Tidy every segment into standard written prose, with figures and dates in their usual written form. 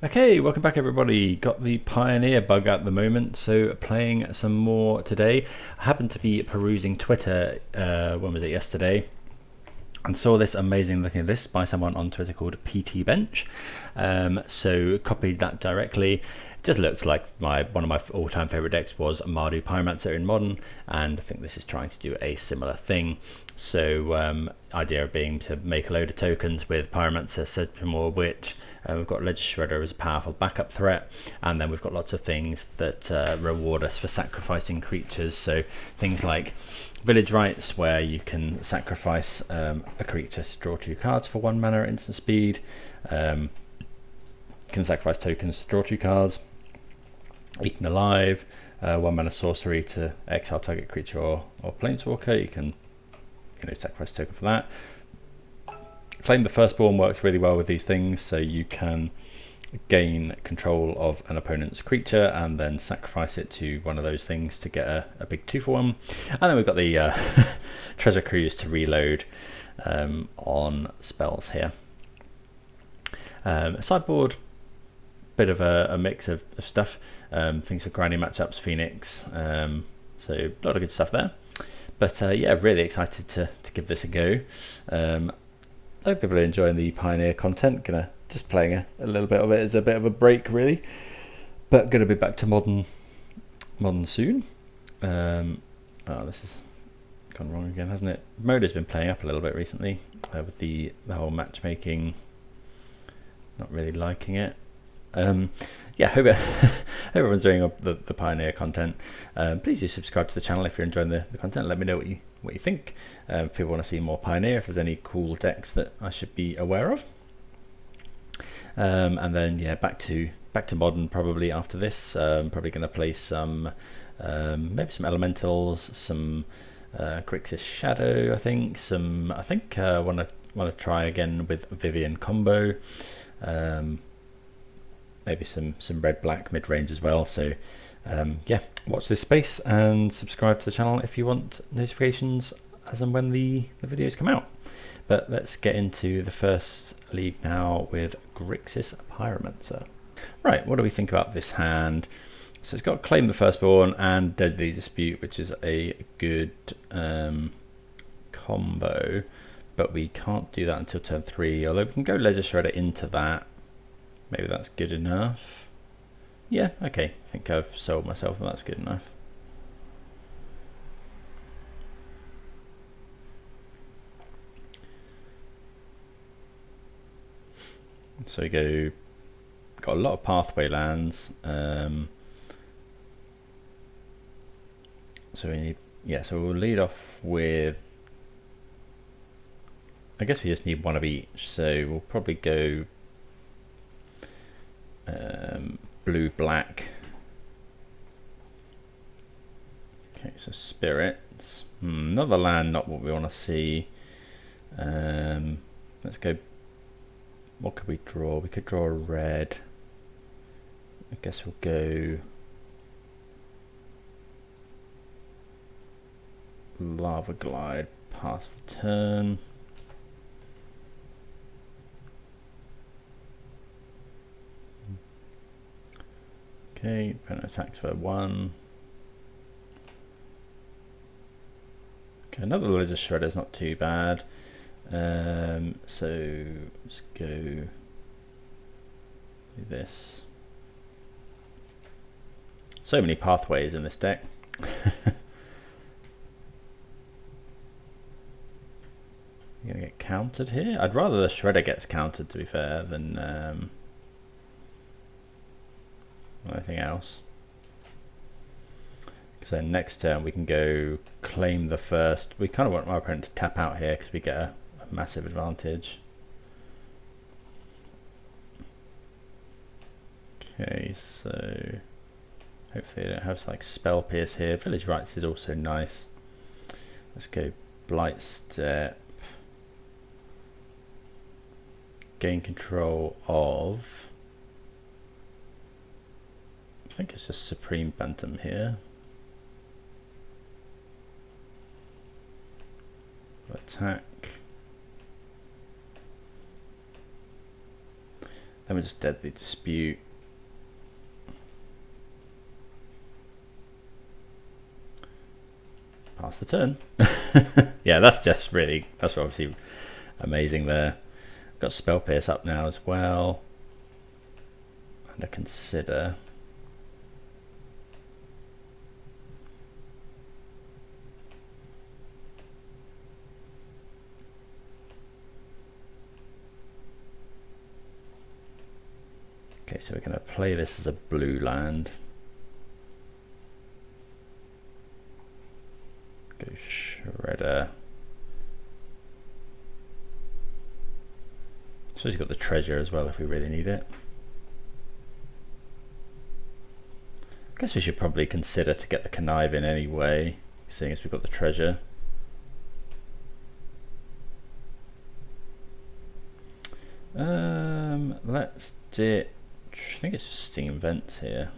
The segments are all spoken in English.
Okay, welcome back everybody. Got the Pioneer bug at the moment, so playing some more today. I happened to be perusing Twitter, when was it, yesterday, and saw this amazing looking list by someone on Twitter called PT Bench. So copied that directly. Just looks like one of my all-time favorite decks was Mardu Pyromancer in Modern, and I think this is trying to do a similar thing. So idea being to make a load of tokens with Pyromancer, Sedgemore Witch. We've got Ledger Shredder as a powerful backup threat, and then we've got lots of things that reward us for sacrificing creatures. So things like Village Rites, where you can sacrifice a creature to draw 2 cards for 1 mana at instant speed. Can sacrifice tokens to draw 2 cards. Eaten Alive, 1 mana sorcery to exile target creature or planeswalker. You can sacrifice a token for that. Claim the Firstborn works really well with these things, so you can gain control of an opponent's creature and then sacrifice it to one of those things to get a big 2-for-1. And then we've got the Treasure Cruise to reload on spells here. Sideboard, bit of a mix of stuff, things for grinding matchups, Phoenix, so a lot of good stuff there. But yeah, really excited to give this a go. I hope people are enjoying the Pioneer content. Just playing a little bit of it as a bit of a break, really. But gonna be back to modern soon. Oh, this has gone wrong again, hasn't it? Mode has been playing up a little bit recently with the whole matchmaking. Not really liking it. Yeah, hope everyone's enjoying the Pioneer content. Please do subscribe to the channel if you're enjoying the content. Let me know what you think. If people want to see more Pioneer, if there's any cool decks that I should be aware of. And then yeah, back to Modern probably after this. Probably going to play some maybe some Elementals, some Grixis Shadow. I think want to try again with Vivian combo. Maybe some red-black mid-range as well. So yeah, watch this space and subscribe to the channel if you want notifications as and when the videos come out. But let's get into the first league now with Grixis Pyromancer. Right, what do we think about this hand? So it's got Claim the Firstborn and Deadly Dispute, which is a good combo, but we can't do that until turn 3, although we can go Ledger Shredder into that. Maybe that's good enough. Yeah, okay. I think I've sold myself and that's good enough. So we got a lot of pathway lands. So we need, so we'll lead off with, I guess we just need one of each. So we'll probably go blue-black. Okay, so spirits. Another land, not what we want to see. Let's go. What could we draw? We could draw a red. I guess we'll go Lava Glide past the turn. Okay, opponent attacks for 1. Okay, another Ledger Shredder is not too bad. So let's go do this. So many pathways in this deck. You're gonna get countered here. I'd rather the Shredder gets countered, to be fair, than anything else. Because then next turn we can go Claim the First. We kind of want my opponent to tap out here because we get a massive advantage. Okay, so hopefully they don't have like Spell Pierce here. Village Rites is also nice. Let's go Blight Step. Gain control of, I think it's just Supreme Bantam here. Attack. Then we just Deadly Dispute. Pass the turn. Yeah, that's obviously amazing there. Got Spell Pierce up now as well. And a Consider. Okay, so we're going to play this as a blue land. Go Shredder. So he's got the treasure as well if we really need it. I guess we should probably consider to get the Connive in anyway, seeing as we've got the treasure. Let's ditch. I think it's just Steam Vents here.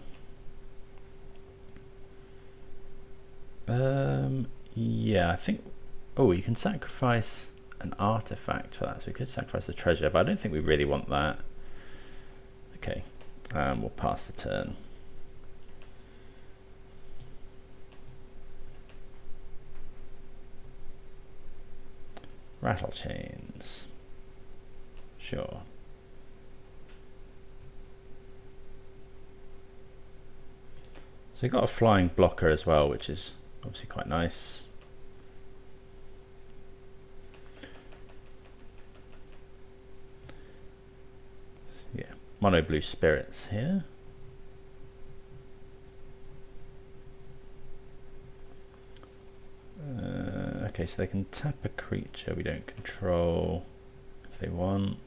Yeah, I think. Oh, you can sacrifice an artifact for that, so we could sacrifice the treasure, but I don't think we really want that. Okay, we'll pass the turn. Rattle Chains. Sure. So we've got a flying blocker as well, which is obviously quite nice. Yeah, mono blue spirits here. Okay, so they can tap a creature we don't control if they want.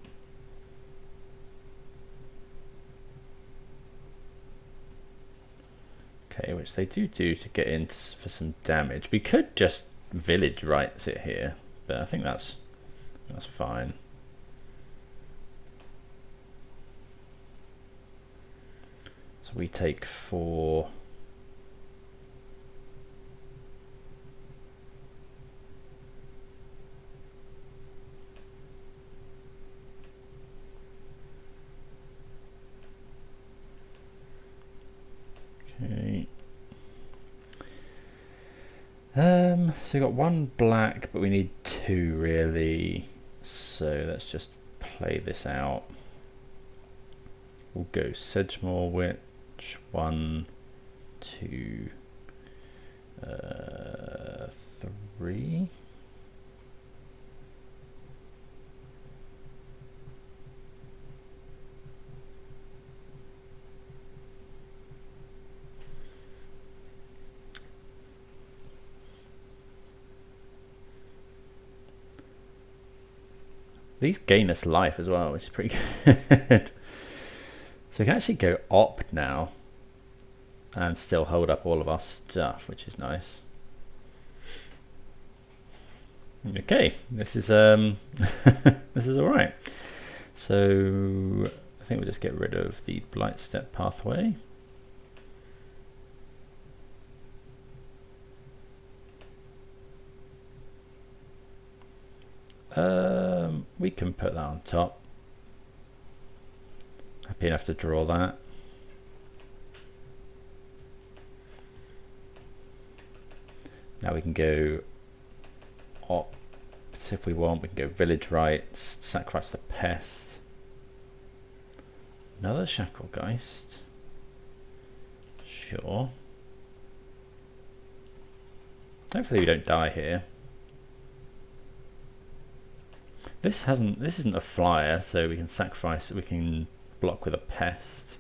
Okay, which they do to get in for some damage. We could just Village Rites it here, but I think that's fine. So we take 4. Okay. So we've got 1 black, but we need 2 really. So let's just play this out. We'll go Sedgemoor Witch, 1, 2, 3. These gain us life as well, which is pretty good. So we can actually go Opt now and still hold up all of our stuff, which is nice. Okay, this is this is all right. So I think we'll just get rid of the Blight Step pathway. We can put that on top. Happy enough to draw that. Now we can go Opt if we want. We can go Village Rites, sacrifice the Pest. Another Shacklegeist. Sure. Hopefully we don't die here. This isn't a flyer, so we can sacrifice. We can block with a Pest.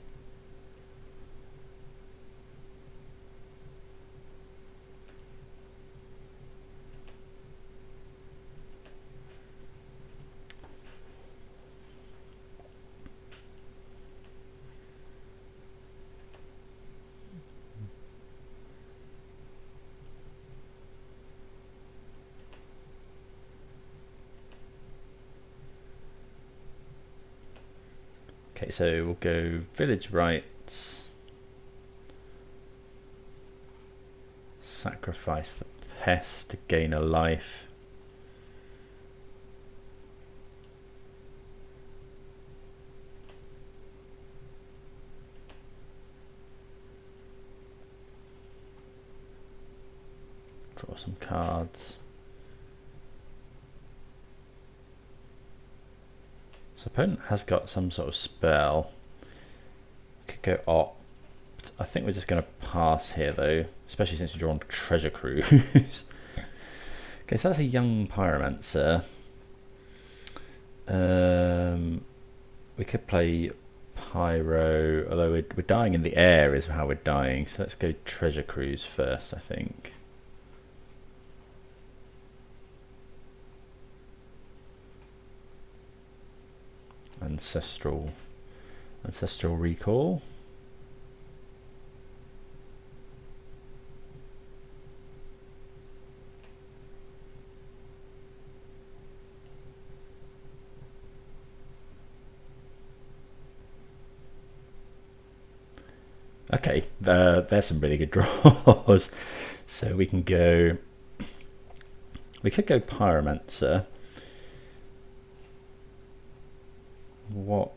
Okay, so we'll go Village Rites, sacrifice the Pest to gain a life. draw some cards. So opponent has got some sort of spell. Could go opt. I think we're just going to pass here though, especially since we're drawn Treasure Cruise. Okay, so that's a young Pyromancer. We could play Pyro, although we're dying in the air is how we're dying. So let's go Treasure Cruise first, I think. Ancestral Recall. Okay, there's some really good draws. So we could go Pyromancer. What?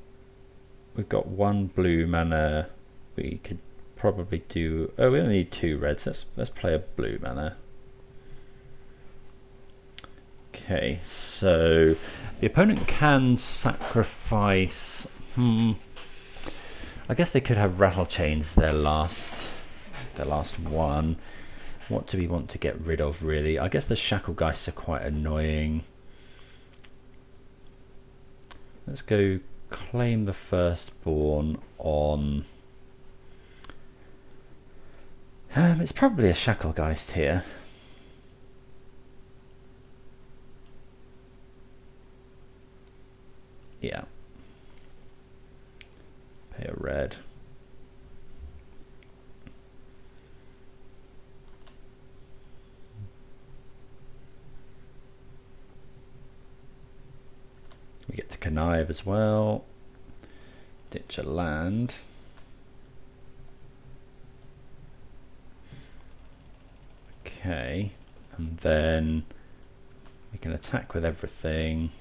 We've got one blue mana. We could probably do. Oh, we only need 2 reds. Let's play a blue mana. Okay, so the opponent can sacrifice. I guess they could have Rattle Chains their last one. What do we want to get rid of, really? I guess the Shacklegeists are quite annoying. Let's go claim the Firstborn on... it's probably a Shacklegeist here. Yeah. Pay a red. We get to connive as well. Ditch a land. Okay, and then we can attack with everything.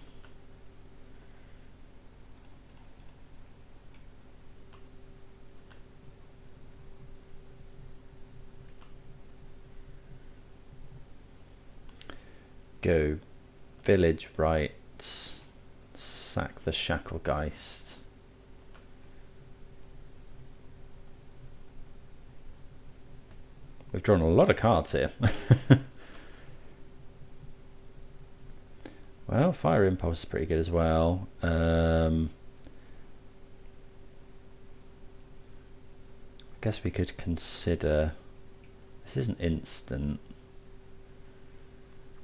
Go village rights, sack the Shacklegeist. We've drawn a lot of cards here. Well, Fire Impulse is pretty good as well. I guess we could consider... This isn't instant.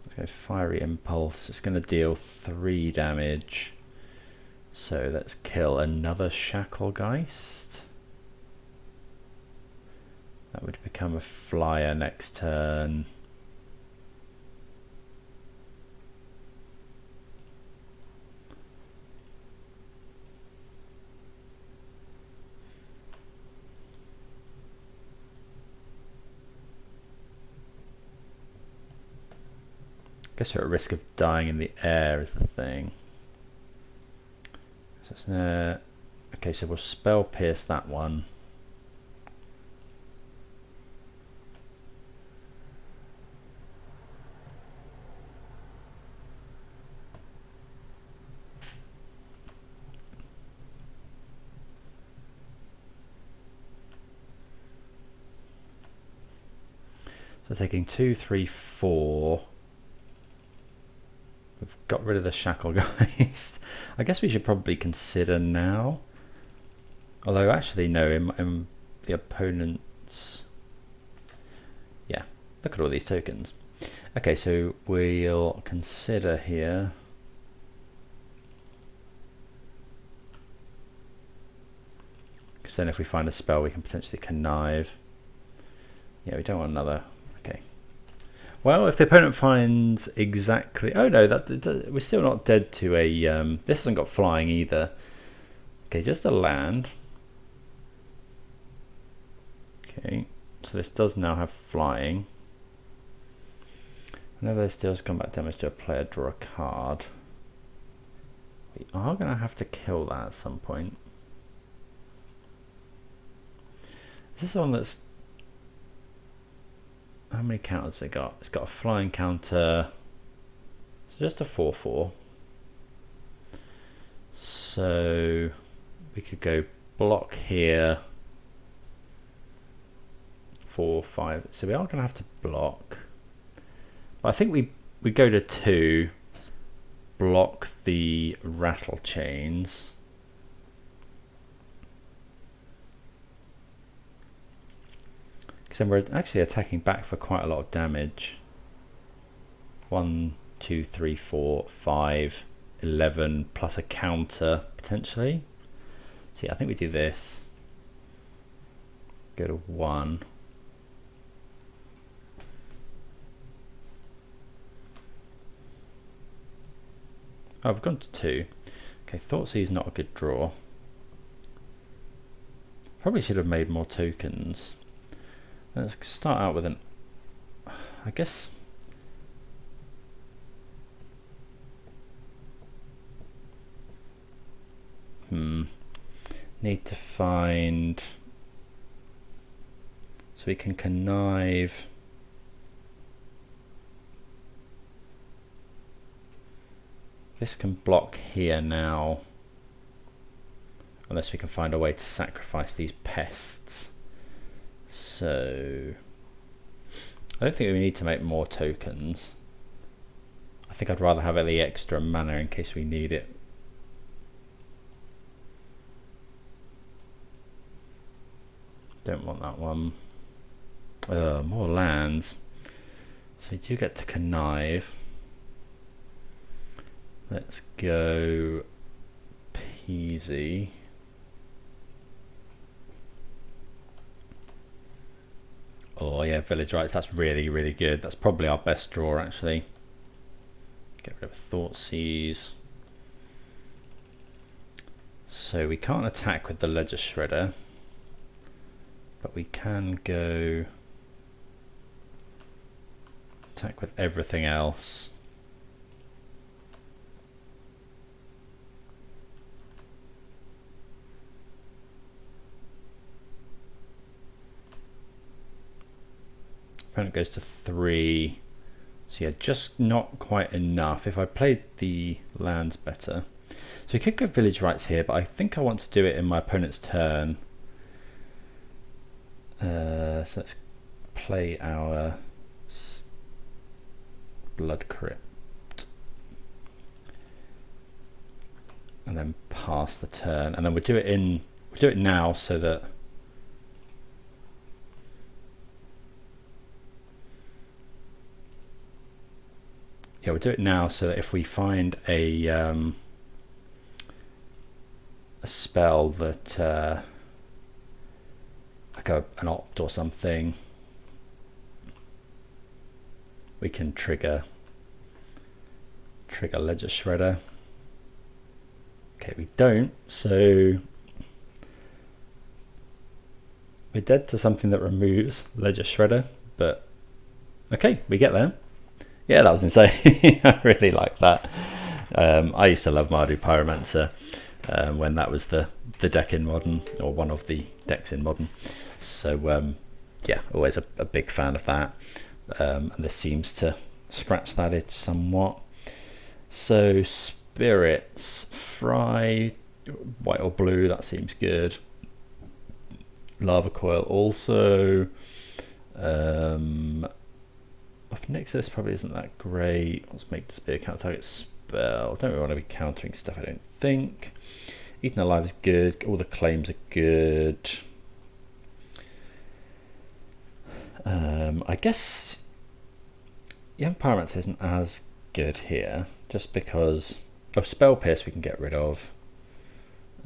Let's go Fiery Impulse. It's going to deal 3 damage. So let's kill another Shacklegeist. That would become a flyer next turn. Guess we're at risk of dying in the air is the thing. So it's, okay, so we'll Spell Pierce that one. So taking 2, 3, 4. We've got rid of the Shacklegeist. I guess we should probably consider now. Although actually no, in the opponent's... Yeah, look at all these tokens. Okay, so we'll consider here. Because then if we find a spell we can potentially connive. Yeah, we don't want another... Okay. Well, if the opponent finds exactly... Oh no, we're still not dead to a... this hasn't got flying either. Okay, just a land. Okay, so this does now have flying. Whenever this deals combat damage to a player, draw a card. We are going to have to kill that at some point. Is this the one that's... many counters it got? It's got a flying counter. It's just a 4/4. So we could go block here. 4, 5. So we are going to have to block. But I think we go to 2. Block the rattle chains. Because then we're actually attacking back for quite a lot of damage. 1, 2, 3, 4, 5, 11 plus a counter potentially. So yeah, I think we do this. Go to 1. Oh, we've gone to 2. Okay, Thoughtseize not a good draw. Probably should have made more tokens. Let's start out with an, I guess. Need to find, so we can connive. This can block here now, unless we can find a way to sacrifice these pests. So I don't think we need to make more tokens. I think I'd rather have the extra mana in case we need it. Don't want that one. More lands. So you do get to connive. Let's go peasy. Oh yeah, village rights, that's really, really good. That's probably our best draw actually. Get rid of Thoughtseize. So we can't attack with the Ledger Shredder, but we can go attack with everything else. Opponent goes to 3. So yeah, just not quite enough. If I played the lands better. So we could go village rights here, but I think I want to do it in my opponent's turn. So let's play our Blood Crypt. And then pass the turn. And then we'll do it now so that yeah, we'll do it now so that if we find a spell that like an opt or something, we can trigger Ledger Shredder. Okay, we don't, so we're dead to something that removes Ledger Shredder, but okay, we get there. Yeah, that was insane. I really like that. I used to love Mardu Pyromancer when that was the deck in Modern, or one of the decks in Modern. So yeah, always a big fan of that. And this seems to scratch that itch somewhat. So Spirits, Fry, white or blue, that seems good. Lava Coil also. Nexus probably isn't that great. Let's make this be a counter target spell. Don't really want to be countering stuff, I don't think. Eaten Alive is good. All the claims are good. I guess Young Pyromancer isn't as good here, just because Spell Pierce we can get rid of.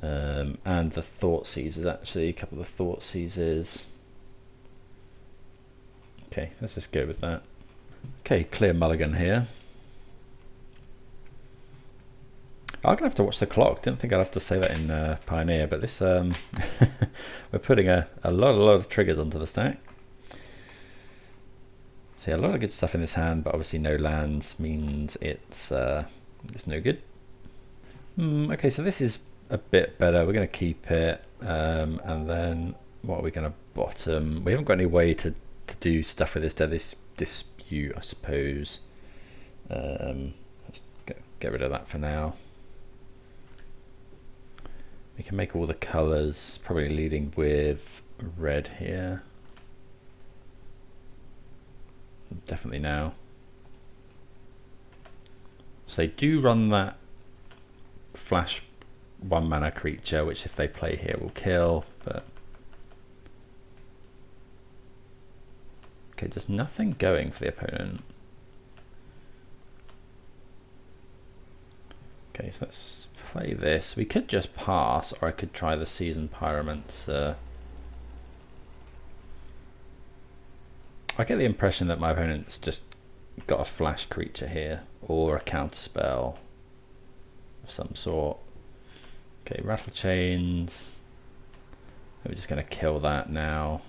And the Thoughtseizes, actually, a couple of the Thoughtseizes. Okay, let's just go with that. Okay, clear mulligan here. I'm gonna have to watch the clock. Didn't think I'd have to say that in Pioneer, but this we're putting a lot of triggers onto the stack. So yeah, a lot of good stuff in this hand, but obviously no lands means it's no good. Okay, so this is a bit better. We're gonna keep it, and then what are we gonna bottom? We haven't got any way to do stuff with this deck. This dispute, I suppose. Let's get rid of that for now. We can make all the colours, probably leading with red here. Definitely now. So they do run that flash 1 mana creature, which if they play here will kill, but okay, there's nothing going for the opponent. Okay, so let's play this. We could just pass, or I could try the Seasoned Pyromancer. I get the impression that my opponent's just got a flash creature here, or a counter spell of some sort. Okay, Rattle Chains. We're just going to kill that now.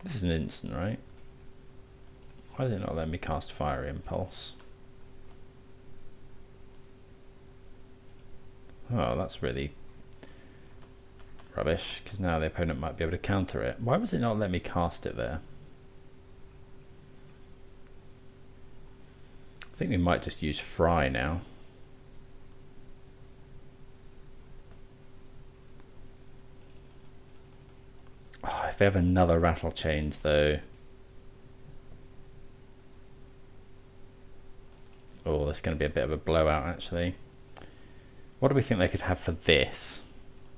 This is an instant, right? Why did it not let me cast Fiery Impulse? Oh, that's really rubbish, because now the opponent might be able to counter it. Why was it not let me cast it there? I think we might just use Fry now. Oh, if they have another Rattle Chains though. Oh, that's going to be a bit of a blowout actually. What do we think they could have for this?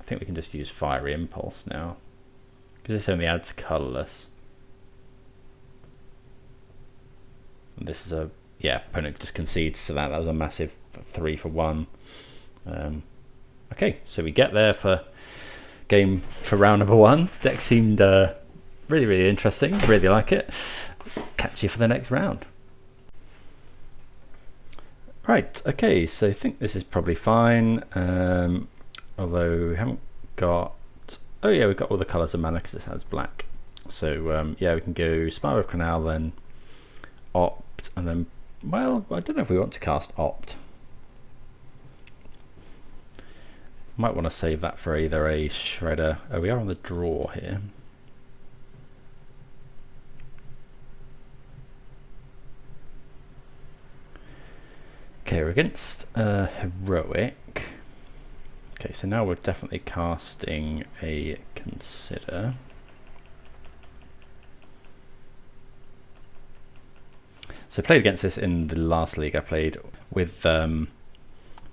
I think we can just use Fiery Impulse now, because this only adds colourless. And this is a, yeah, opponent just concedes to that. That was a massive 3 for 1. Okay, so we get there for round number 1. Deck seemed really interesting. I really like it. Catch you for the next round. Right, okay, so I think this is probably fine. Although we haven't got, oh yeah, we've got all the colours of mana because it has black. So yeah, we can go Spiral of Canal, then Opt, and then, well, I don't know if we want to cast Opt. Might want to save that for either a Shredder. Oh, we are on the draw here. Okay, we're against Heroic. Okay, so now we're definitely casting a Consider. So I played against this in the last league. I played with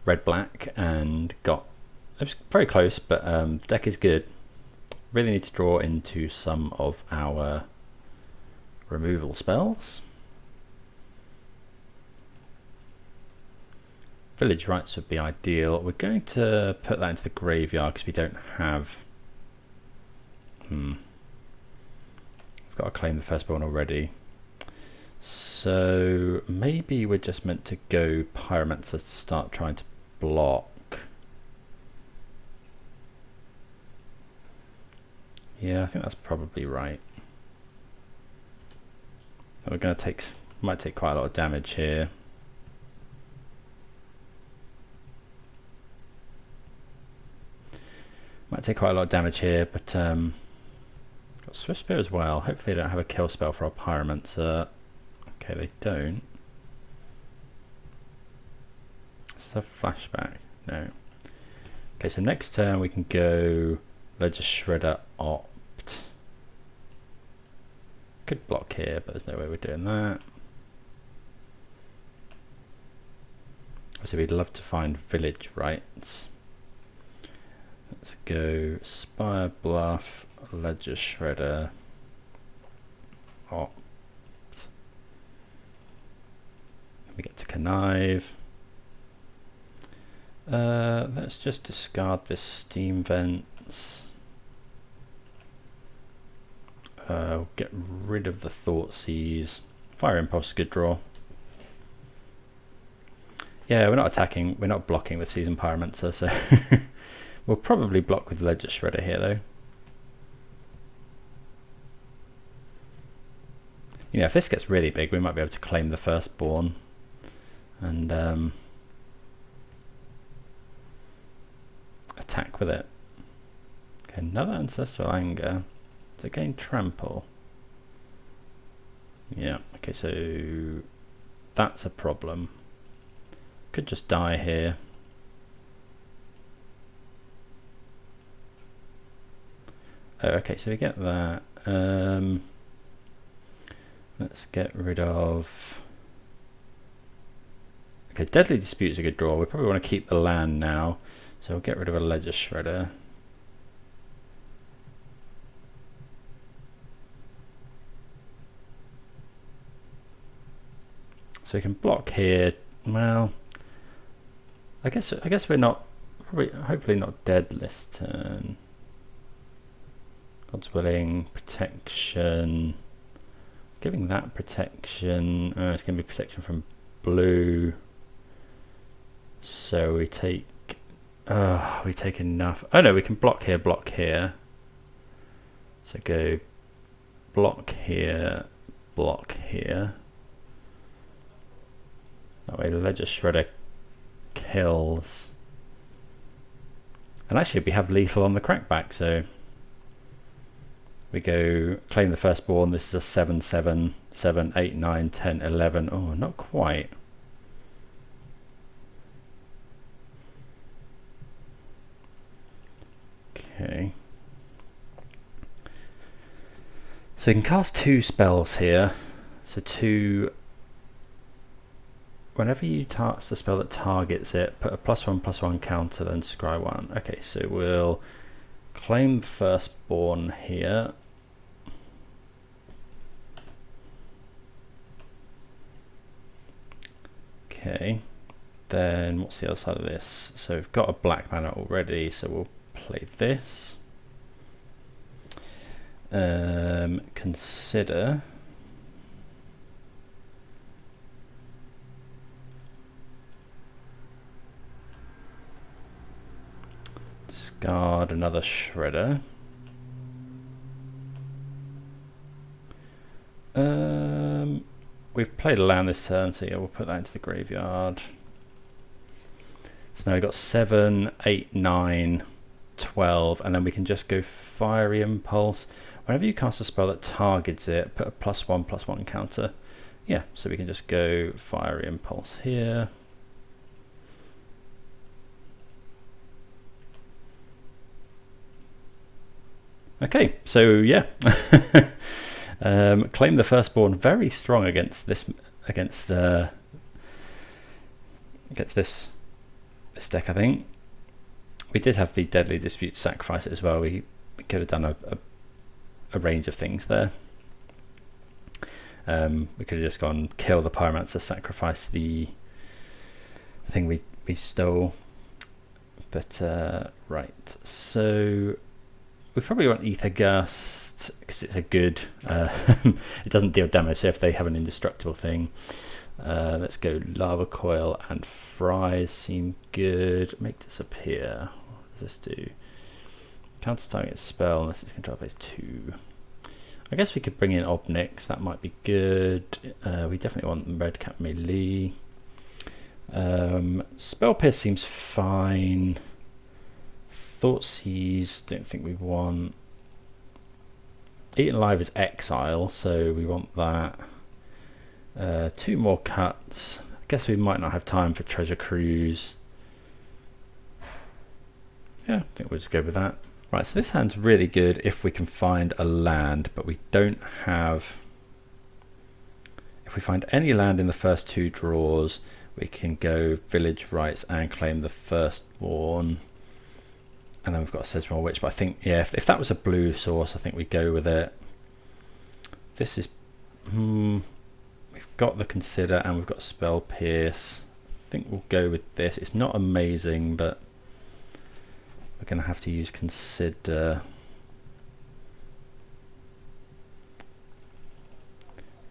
red-black and got, it was very close, but the deck is good. Really need to draw into some of our removal spells. Village Rites would be ideal. We're going to put that into the graveyard because we don't have... I've got to claim the firstborn already. So maybe we're just meant to go Pyromancer to start trying to block. Yeah, I think that's probably right. So we're going to might take quite a lot of damage here. Might take quite a lot of damage here, but got Swift Spear as well. Hopefully they don't have a kill spell for our Pyromancer. Okay, they don't. Is this a flashback? No. Okay, so next turn we can go Ledger Shredder Opt. Could block here, but there's no way we're doing that. So we'd love to find Village Rites. Let's go Spire Bluff, Ledger Shredder, Opt. We get to Connive. Let's just discard this Steam Vents. Get rid of the Thoughtseize. Fire Impulse, good draw. Yeah, we're not attacking, we're not blocking with Seasoned Pyromancer, so we'll probably block with Ledger Shredder here though. You know, if this gets really big, we might be able to claim the firstborn and attack with it. Another Ancestral Anger. Does it gain Trample? Yeah, okay, so that's a problem. Could just die here. Oh, okay, so we get that. Let's get rid of... Okay, Deadly Dispute's a good draw. We probably want to keep the land now. So we'll get rid of a Ledger Shredder. So we can block here. Well, I guess we're not, probably, hopefully not Deadlist turn. God's Willing, protection. Giving that protection. It's going to be protection from blue. So we take enough. Oh no, we can block here, block here. So go block here, block here. That way the Ledger Shredder kills. And actually we have lethal on the crackback, so we go claim the firstborn. This is a 7, 7, 7, 8, 9, 10, 11. Oh, not quite. Okay. So we can cast 2 spells here. So 2. Whenever you cast a spell that targets it, put a +1/+1 counter, then scry 1. Okay, so we'll claim firstborn here. Okay, then what's the other side of this? So we've got a black mana already, so we'll play this. Consider. Discard another Shredder. We've played a land this turn, so yeah, we'll put that into the graveyard. So now we've got 7, 8, 9, 12, and then we can just go Fiery Impulse. Whenever you cast a spell that targets it, put a +1/+1 counter. Yeah, so we can just go Fiery Impulse here. Okay, so yeah. Claim the firstborn, very strong against this this deck, I think. We did have the Deadly Dispute sacrifice it as well. We could have done a range of things there. We could have just gone kill the Pyromancer, sacrifice the thing we stole. But right, so we probably want Ether Gust because it's a good. It doesn't deal damage, so if they have an indestructible thing. Let's go Lava Coil and Fries seem good. Make Disappear. What does this do? Counter target spell unless it's control phase 2. I guess we could bring in Obnix, that might be good. We definitely want Red Cap melee. Spell Pierce seems fine. Thoughtseize, don't think we want. Eaten Alive is Exile, so we want that. 2 more cuts. I guess we might not have time for Treasure Cruise. Yeah, I think we'll just go with that. Right, so this hand's really good if we can find a land, but we don't have... If we find any land in the first 2 draws, we can go Village Rites and claim the firstborn. And then we've got a Sedgemoor Witch, but I think, yeah, if that was a blue source, I think we'd go with it. This is... we've got the Consider and we've got Spell Pierce. I think we'll go with this. It's not amazing, but we're going to have to use Consider.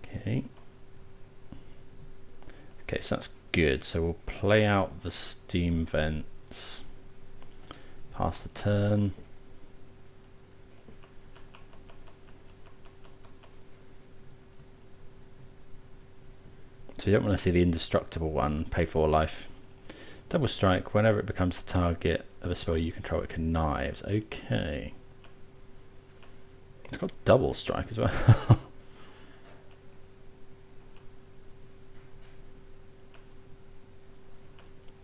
Okay. Okay, so that's good. So we'll play out the Steam Vents. Pass the turn. So you don't want to see the indestructible one, pay 4 life. Double Strike, whenever it becomes the target of a spell you control, it can knives. Okay. It's got double strike as well.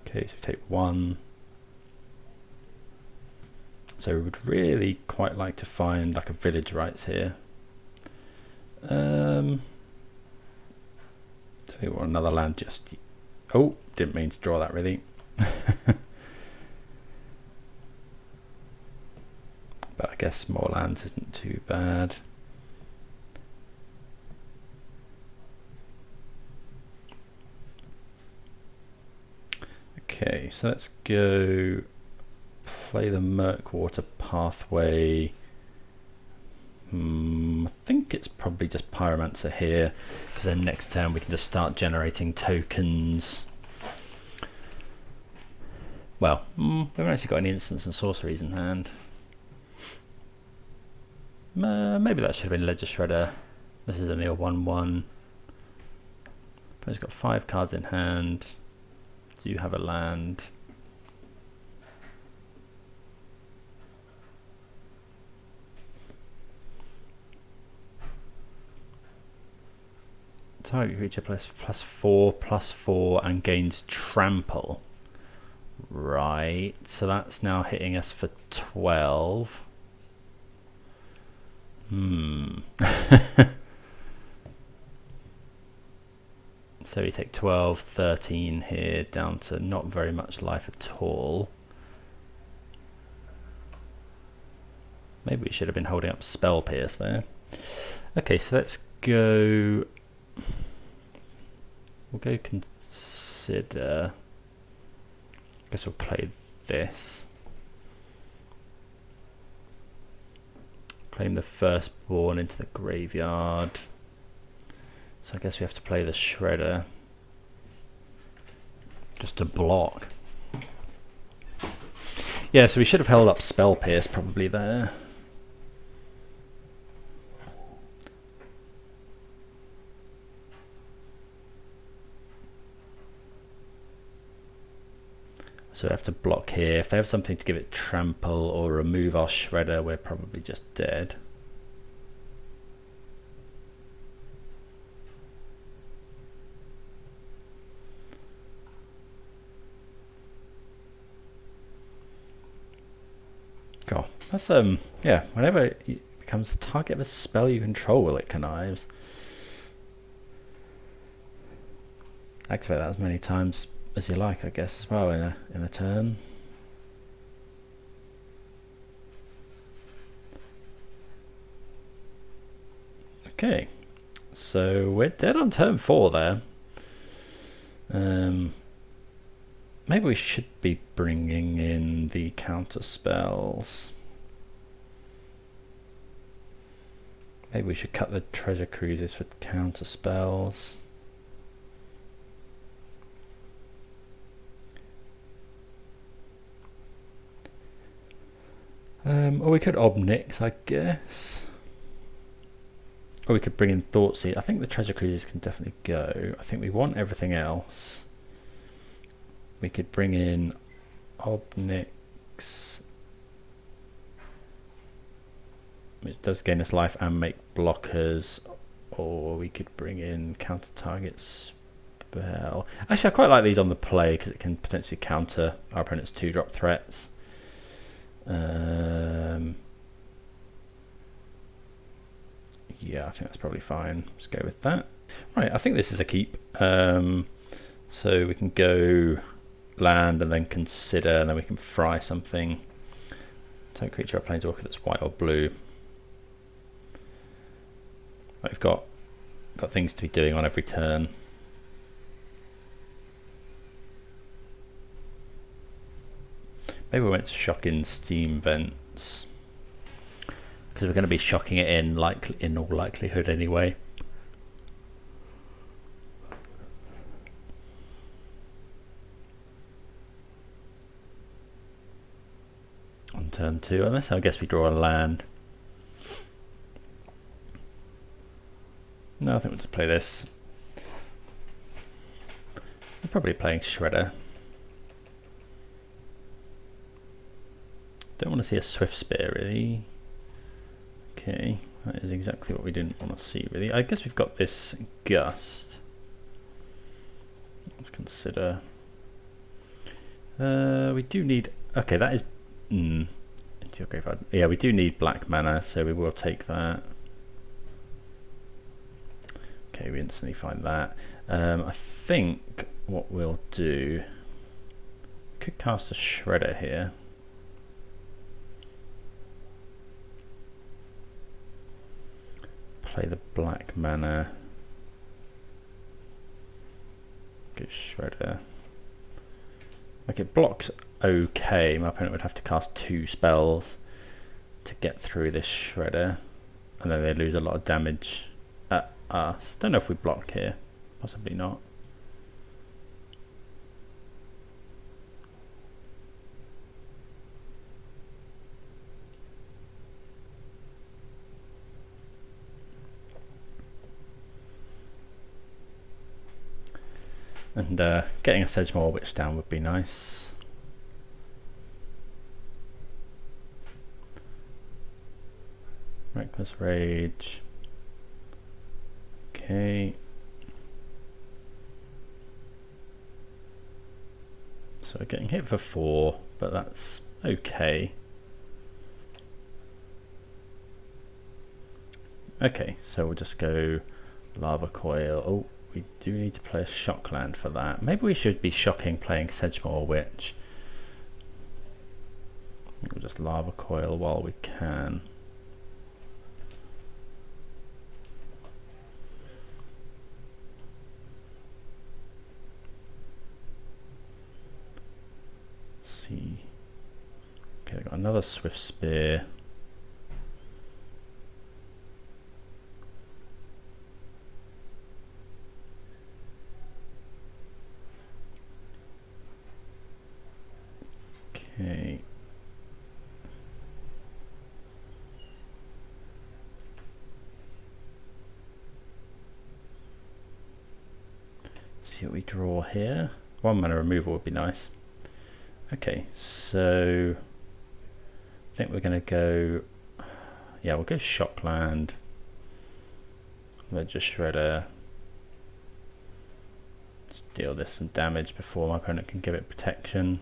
Okay, so we take 1. So we would really quite like to find like a village rights here. Do we want another land just... Oh, didn't mean to draw that really. But I guess more lands isn't too bad. Okay, so let's go play the Murkwater Pathway. I think it's probably just Pyromancer here, because then next turn we can just start generating tokens. Well, we haven't actually got any instants and sorceries in hand. Maybe that should have been Ledger Shredder. This is only a 1/1. But he's got 5 cards in hand. Do you have a land? Target creature +4/+4 and gains trample. Right, so that's now hitting us for 12. So we take 12, 13 here, down to not very much life at all. Maybe we should have been holding up Spell Pierce there. Okay, so let's go... We'll go consider... I guess we'll play this. Claim the Firstborn into the graveyard. So I guess we have to play the Shredder. Just to block. Yeah, so we should have held up Spell Pierce probably there. So we have to block here. If they have something to give it trample or remove our Shredder, we're probably just dead. God, that's yeah, whenever it becomes the target of a spell you control, will it connives? Activate that as many times as you like, I guess, as well in a turn. Okay, so we're dead on turn 4 there. Maybe we should be bringing in the counter spells. Maybe we should cut the treasure cruises for counter spells. Or we could Obnix, I guess. Or we could bring in Thoughtseize. I think the treasure cruises can definitely go. I think we want everything else. We could bring in Obnix, which does gain us life and make blockers. Or we could bring in counter target spell. Actually, I quite like these on the play because it can potentially counter our opponent's 2-drop threats. Yeah, I think that's probably fine. Let's go with that. Right, I think this is a keep. So we can go land and then consider, and then we can fry something. Target creature or planeswalker that's white or blue. We've got things to be doing on every turn. Maybe we went to shock in Steam Vents, because we're going to be shocking it in all likelihood anyway. On turn 2, unless I guess we draw a land. No, I think we'll just play this. We're probably playing Shredder. Don't want to see a Swift Spear really. Okay, That is exactly what we didn't want to see, really. I guess we've got this Gust. Let's consider. We do need. Okay, that is. Into your graveyard. Yeah, we do need black mana, so we will take that. Okay, we instantly find that. I think what we'll do. We could cast a Shredder here. Play the black mana. Go Shredder. Like it blocks okay. My opponent would have to cast 2 spells to get through this Shredder. And then they lose a lot of damage at us. Don't know if we block here. Possibly not. And getting a Sedgemoor Witch down would be nice. Reckless Rage. Okay. So we're getting hit for 4, but that's okay. Okay, so we'll just go Lava Coil. Oh, we do need to play a Shockland for that. Maybe we should be shocking playing Sedgemoor Witch. We'll just Lava Coil while we can. Let's see. Okay, I've got another Swift Spear. Okay. See what we draw here. 1 mana removal would be nice. Okay, so I think we're going to go. Yeah, we'll go Shockland. Ledger Shredder. Just deal this some damage before my opponent can give it protection.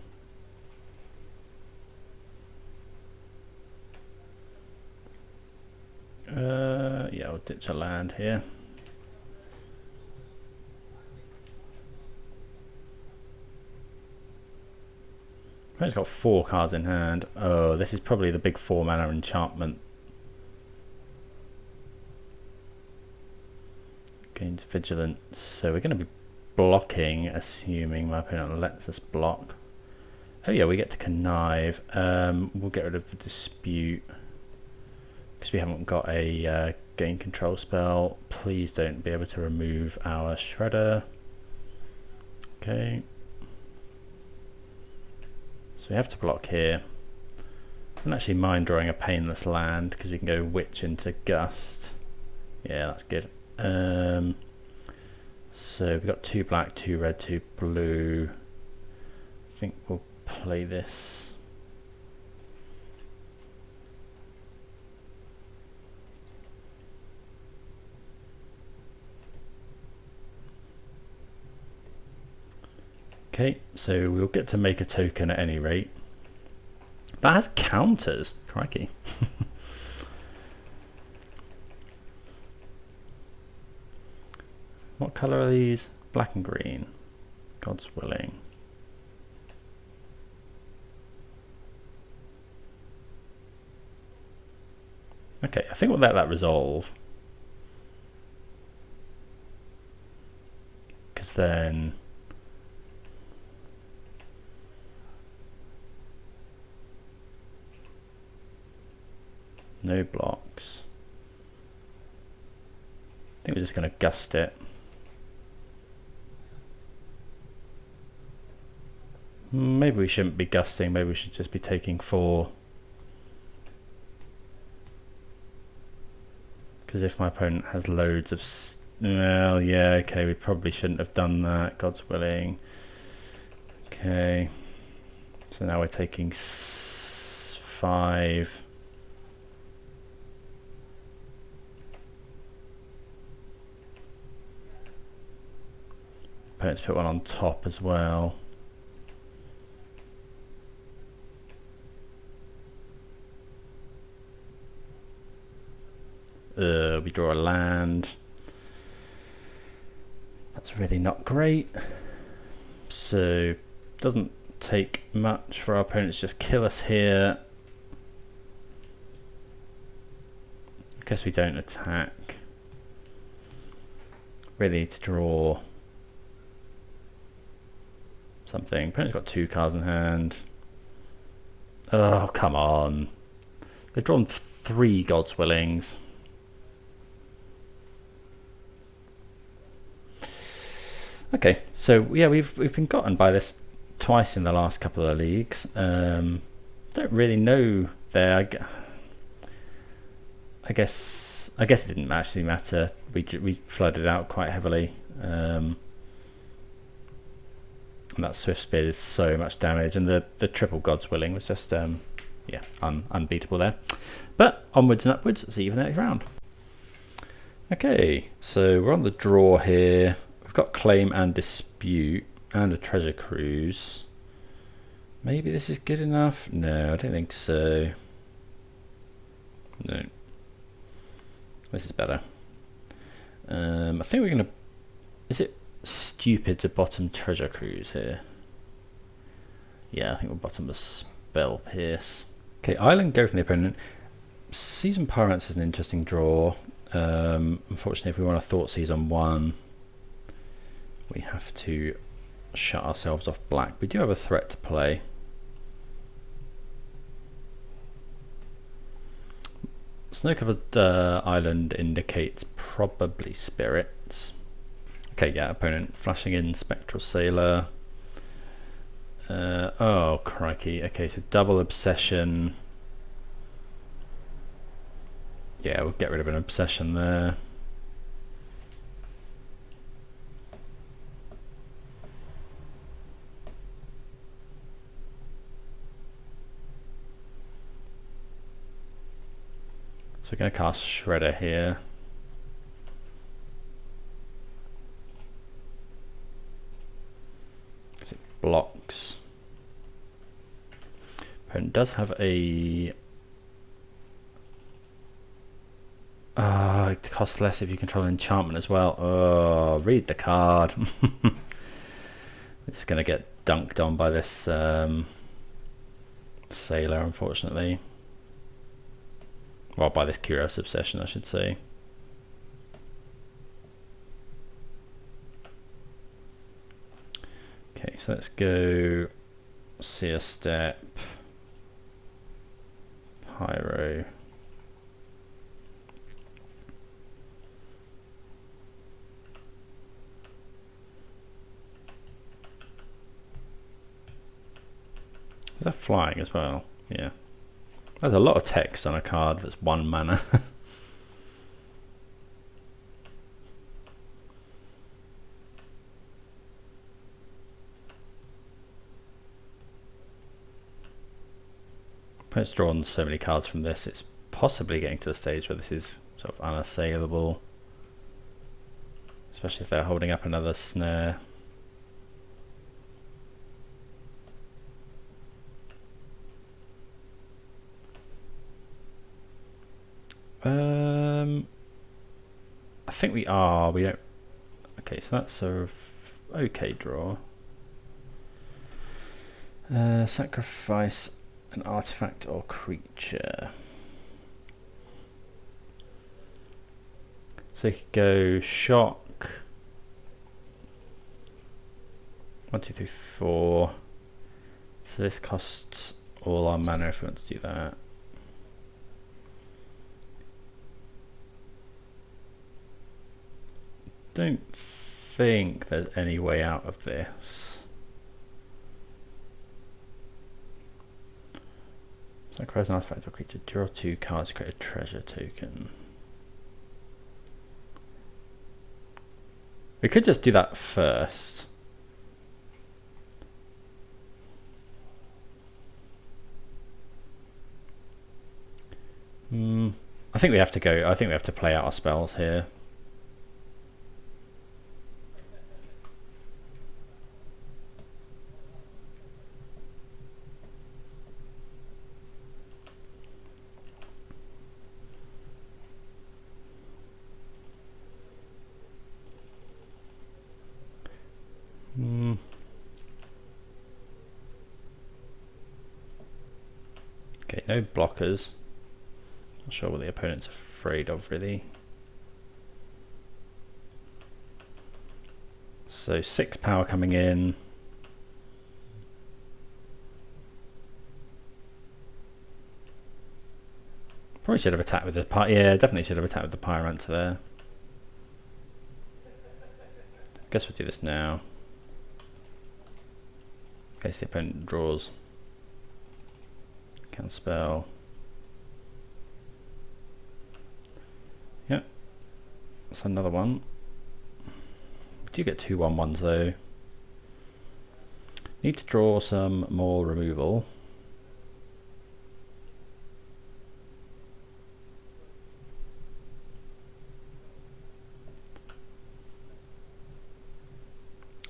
Yeah, we'll ditch a land here. He's got 4 cards in hand. Oh, this is probably the big 4 mana enchantment. Gains vigilance. So we're going to be blocking, assuming my opponent lets us block. Oh yeah, we get to connive. We'll get rid of the dispute. Because we haven't got a gain control spell. Please don't be able to remove our Shredder. Okay. So we have to block here. I don't actually mind drawing a painless land because we can go Witch into Gust. Yeah, that's good. So we've got 2 black, 2 red, 2 blue. I think we'll play this. Okay, so we'll get to make a token at any rate. That has counters, crikey. What colour are these? Black and green. God's willing. Okay, I think we'll let that resolve. Because then no blocks. I think we're just going to gust it. Maybe we shouldn't be gusting, maybe we should just be taking 4. Because if my opponent has loads of... Well, yeah, okay, we probably shouldn't have done that, God's willing. Okay. So now we're taking 5. opponents put one on top as well. We draw a land. That's really not great. So doesn't take much for our opponents, just kill us here. I guess we don't attack. Really need to draw something. Opponent's got 2 cards in hand. Oh, come on. They've drawn 3 God's Willings. Okay, so yeah, we've been gotten by this twice in the last couple of leagues. Don't really know there. I guess it didn't actually matter. We flooded out quite heavily. And that Swift Spear did so much damage, and the triple God's Willing was just yeah, unbeatable there. But onwards and upwards. See you for the next round. Okay, so we're on the draw here. We've got Claim and Dispute and a Treasure Cruise. Maybe this is good enough. No, I don't think so. No, this is better. I think we're gonna. Is it stupid to bottom Treasure Cruise here? Yeah, I think we'll bottom the Spell Pierce. Okay, Island go from the opponent. Season Pyromancer is an interesting draw. Unfortunately, if we want to Thought Seize on 1, we have to shut ourselves off black. We do have a threat to play. Snow-covered island indicates probably spirits. Okay, yeah, opponent flashing in Spectral Sailor. Oh, crikey. Okay, so double Obsession. Yeah, we'll get rid of an Obsession there. So we're going to cast Shredder here. Because it blocks. Opponent does have a... it costs less if you control enchantment as well. Oh, read the card. We're just going to get dunked on by this sailor, unfortunately. Well, by this Curious Obsession, I should say. Okay, so let's go Seer Step, Pyro. Is that flying as well? Yeah. There's a lot of text on a card that's 1 mana. Opponent's drawn so many cards from this, it's possibly getting to the stage where this is sort of unassailable. Especially if they're holding up another snare. I think we are. We don't. Okay, so that's a okay draw. Sacrifice an artifact or creature. So you could go shock. 1, 2, 3, 4. So this costs all our mana if we want to do that. Don't think there's any way out of this. Sacrifice an artifact or creature. Draw 2 cards, create a treasure token. We could just do that first. I think we have to go. I think we have to play out our spells here. Okay, no blockers. Not sure what the opponent's afraid of really. So 6 power coming in. Probably should have attacked with the yeah, definitely should have attacked with the Pyromancer there. Guess we'll do this now. In case the opponent draws. Can spell. Yep. That's another one. We do get 2/1/1s though. Need to draw some more removal.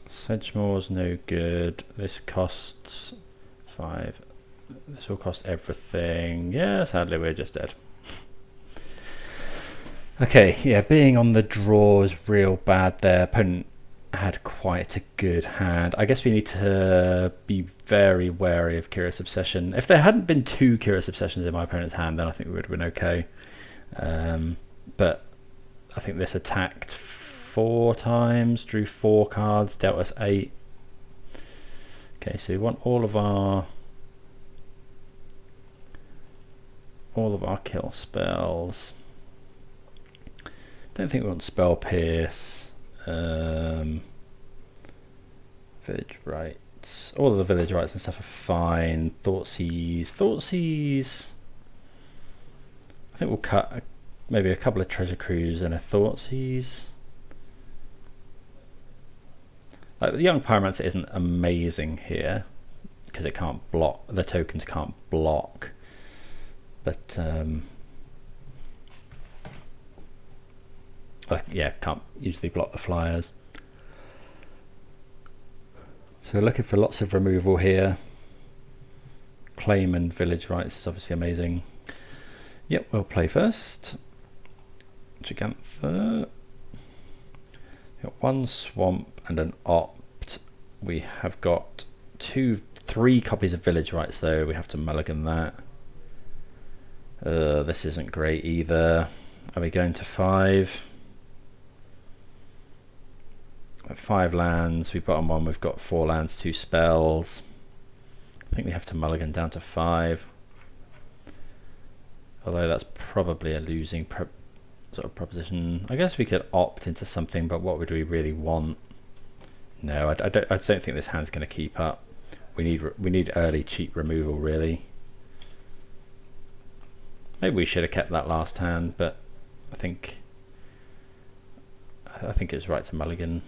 Sedgemoor's no good. This costs 5. This will cost everything. Yeah, sadly we're just dead. Okay, yeah, being on the draw is real bad there. Opponent had quite a good hand. I guess we need to be very wary of Curious Obsession. If there hadn't been 2 Curious Obsessions in my opponent's hand, then I think we would have been okay. But I think this attacked 4 times, drew 4 cards, dealt us 8. Okay, so we want all of our kill spells. Don't think we want Spell Pierce. Village Rites. All of the Village Rites and stuff are fine. Thoughtseize. I think we'll cut maybe a couple of Treasure Cruise and a Thoughtseize. Like, the Young Pyromancer isn't amazing here because it can't block. The tokens can't block. But yeah, can't usually block the flyers. So we're looking for lots of removal here. Claim and Village Rites is obviously amazing. Yep, we'll play first. Gigantha. Got 1 swamp and an opt. We have got 3 copies of Village Rites though. We have to mulligan that. This isn't great either. Are we going to 5? 5 lands. We bottom 1. We've got 4 lands, 2 spells. I think we have to mulligan down to 5. Although that's probably a losing sort of proposition. I guess we could opt into something, but what would we really want? No, I don't think this hand's going to keep up. We need early cheap removal really. Maybe we should have kept that last hand, but I think it's right to mulligan.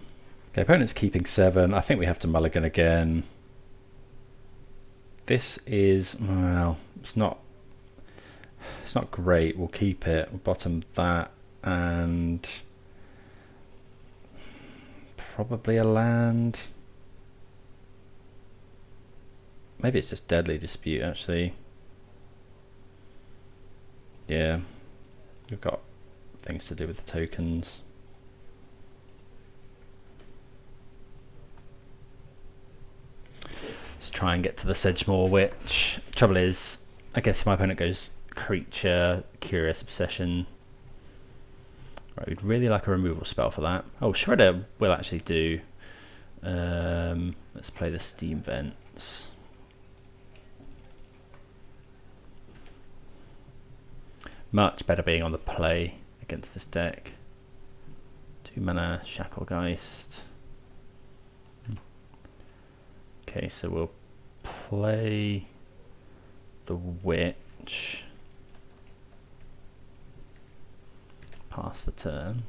Okay, opponent's keeping 7. I think we have to mulligan again. This is, well, it's not great. We'll keep it. We'll bottom that and probably a land. Maybe it's just Deadly Dispute actually. Yeah, we've got things to do with the tokens. Let's try and get to the Sedgemoor Witch. Trouble is, I guess my opponent goes Creature, Curious Obsession. Right, we'd really like a removal spell for that. Oh, Shredder will actually do. Let's play the Steam Vents. Much better being on the play against this deck. 2 mana Shacklegeist. Okay, so we'll play the Witch. Pass the turn.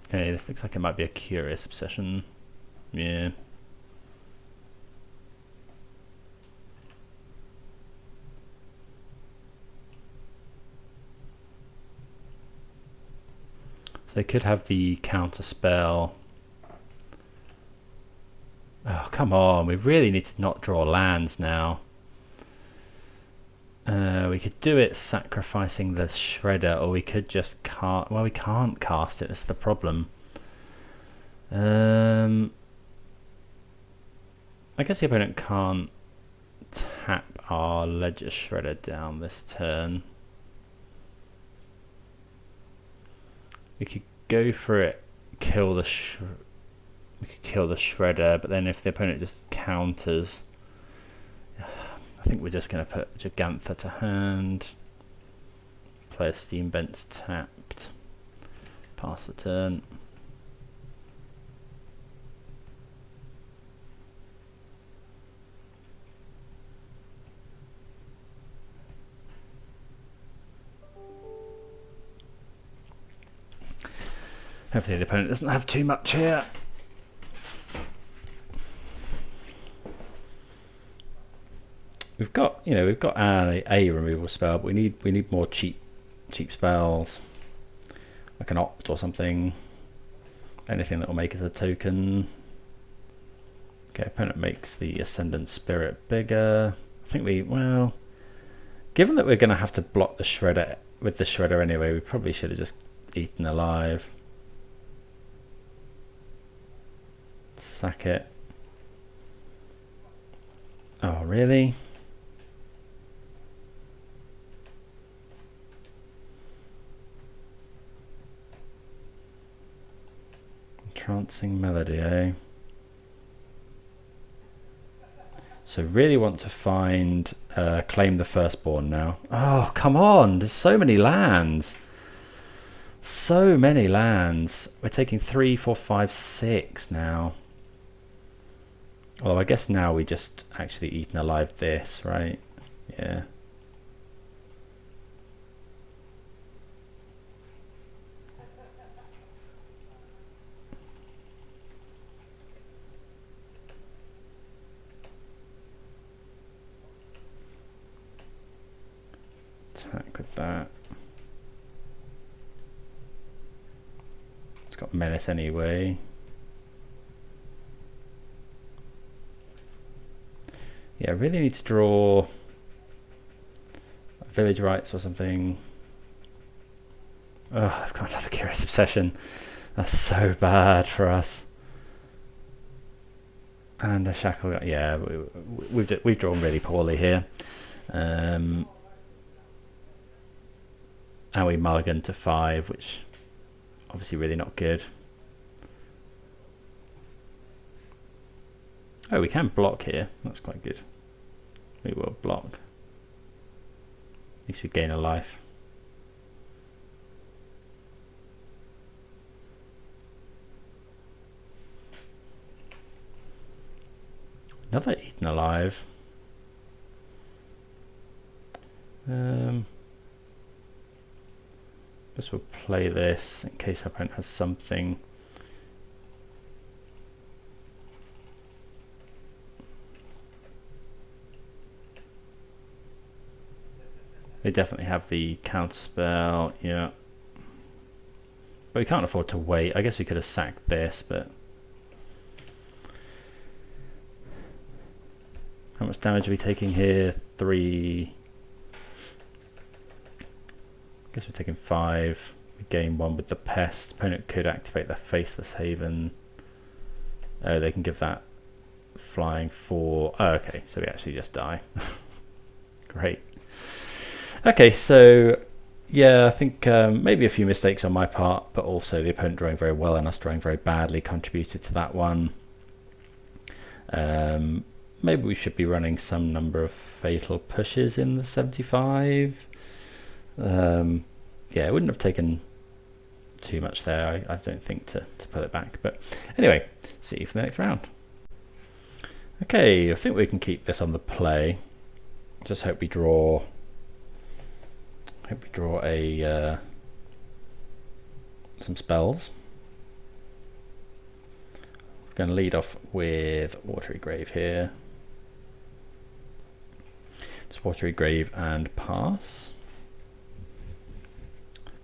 Okay, this looks like it might be a Curious Obsession. Yeah. They could have the counter spell. Oh, come on. We really need to not draw lands now. We could do it sacrificing the Shredder, or we could just cast. Well, we can't cast it. That's the problem. I guess the opponent can't tap our Ledger Shredder down this turn. We could go for it, kill the we could kill the Shredder, but then if the opponent just counters, I think we're just going to put Gigantha to hand. Play a Steam Vents tapped. Pass the turn. Hopefully the opponent doesn't have too much here. We've got a removal spell, but we need more cheap spells, like an Opt or something. Anything that will make us a token. Okay, opponent makes the Ascendant Spirit bigger. I think given that we're going to have to block the Shredder with the Shredder anyway, we probably should have just eaten alive. Sack it. Oh, really? Entrancing Melody, eh? So really want to find Claim the Firstborn now. Oh, come on! There's so many lands. So many lands. We're taking 3, 4, 5, 6 now. Although I guess now we just actually eaten alive this, right? Yeah. Attack with that. It's got Menace anyway. Yeah, I really need to draw Village Rites or something. Oh, I've got another Curious Obsession. That's so bad for us. And a Shackle. Yeah, we've drawn really poorly here. And we mulligan to 5, which obviously really not good. Oh, we can block here. That's quite good. We will block. At least we gain a life. Another eaten alive. Guess we'll play this in case our opponent has something. They definitely have the counter spell, yeah. But we can't afford to wait. I guess we could have sacked this, but how much damage are we taking here? 3. I guess we're taking 5. We gain 1 with the Pest. Opponent could activate their Faceless Haven. Oh, they can give that flying 4. Oh, okay, so we actually just die. Great. Okay, so yeah, I think maybe a few mistakes on my part, but also the opponent drawing very well and us drawing very badly contributed to that one. Maybe we should be running some number of fatal pushes in the 75. Yeah, it wouldn't have taken too much there, I don't think, to pull it back. But anyway, see you for the next round. Okay, I think we can keep this on the play. Just hope we draw. A some spells. We're going to lead off with Watery Grave here. It's Watery Grave and pass.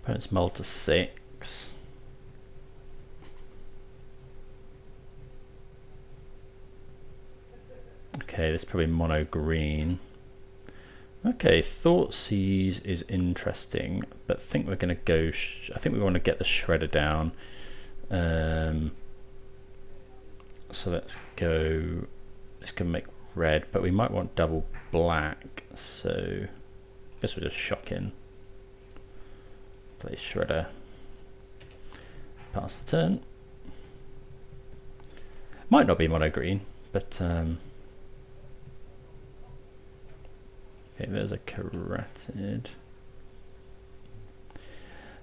Opponent's mull to 6. Okay, this is probably mono green. Okay, Thoughtseize is interesting, but I think we're going to go. I think we want to get the Shredder down. So let's go. This can make red, but we might want double black. So I guess we'll just shock in. Play Shredder. Pass the turn. Might not be mono green, but okay, there's a Carotid.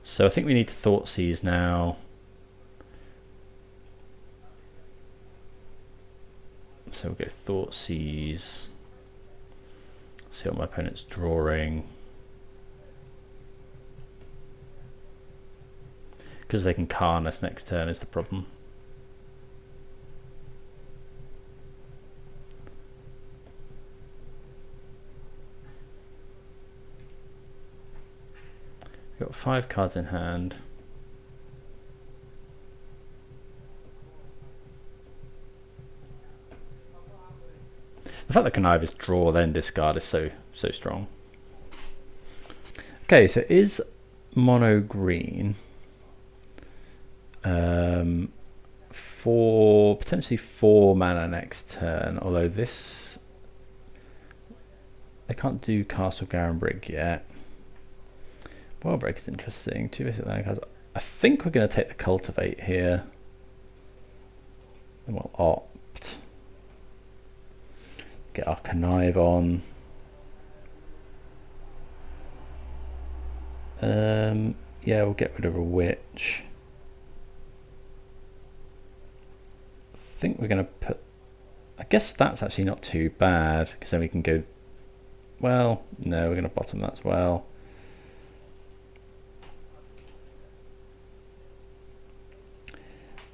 So I think we need to Thoughtseize now. So we'll go Thoughtseize. See what my opponent's drawing. Because they can Karn us next turn is the problem. We've got 5 cards in hand. The fact that connivers draw then discard is so strong. Okay, so is mono green for potentially 4 mana next turn, although this I can't do Castle Garenbrig yet. Wildbreak is interesting. 2 basic land cards. I think we're going to take the Cultivate here. And we'll opt. Get our Connive on. Yeah, we'll get rid of a Witch. I think we're going to put... I guess that's actually not too bad, because then we can go... Well, no, we're going to bottom that as well.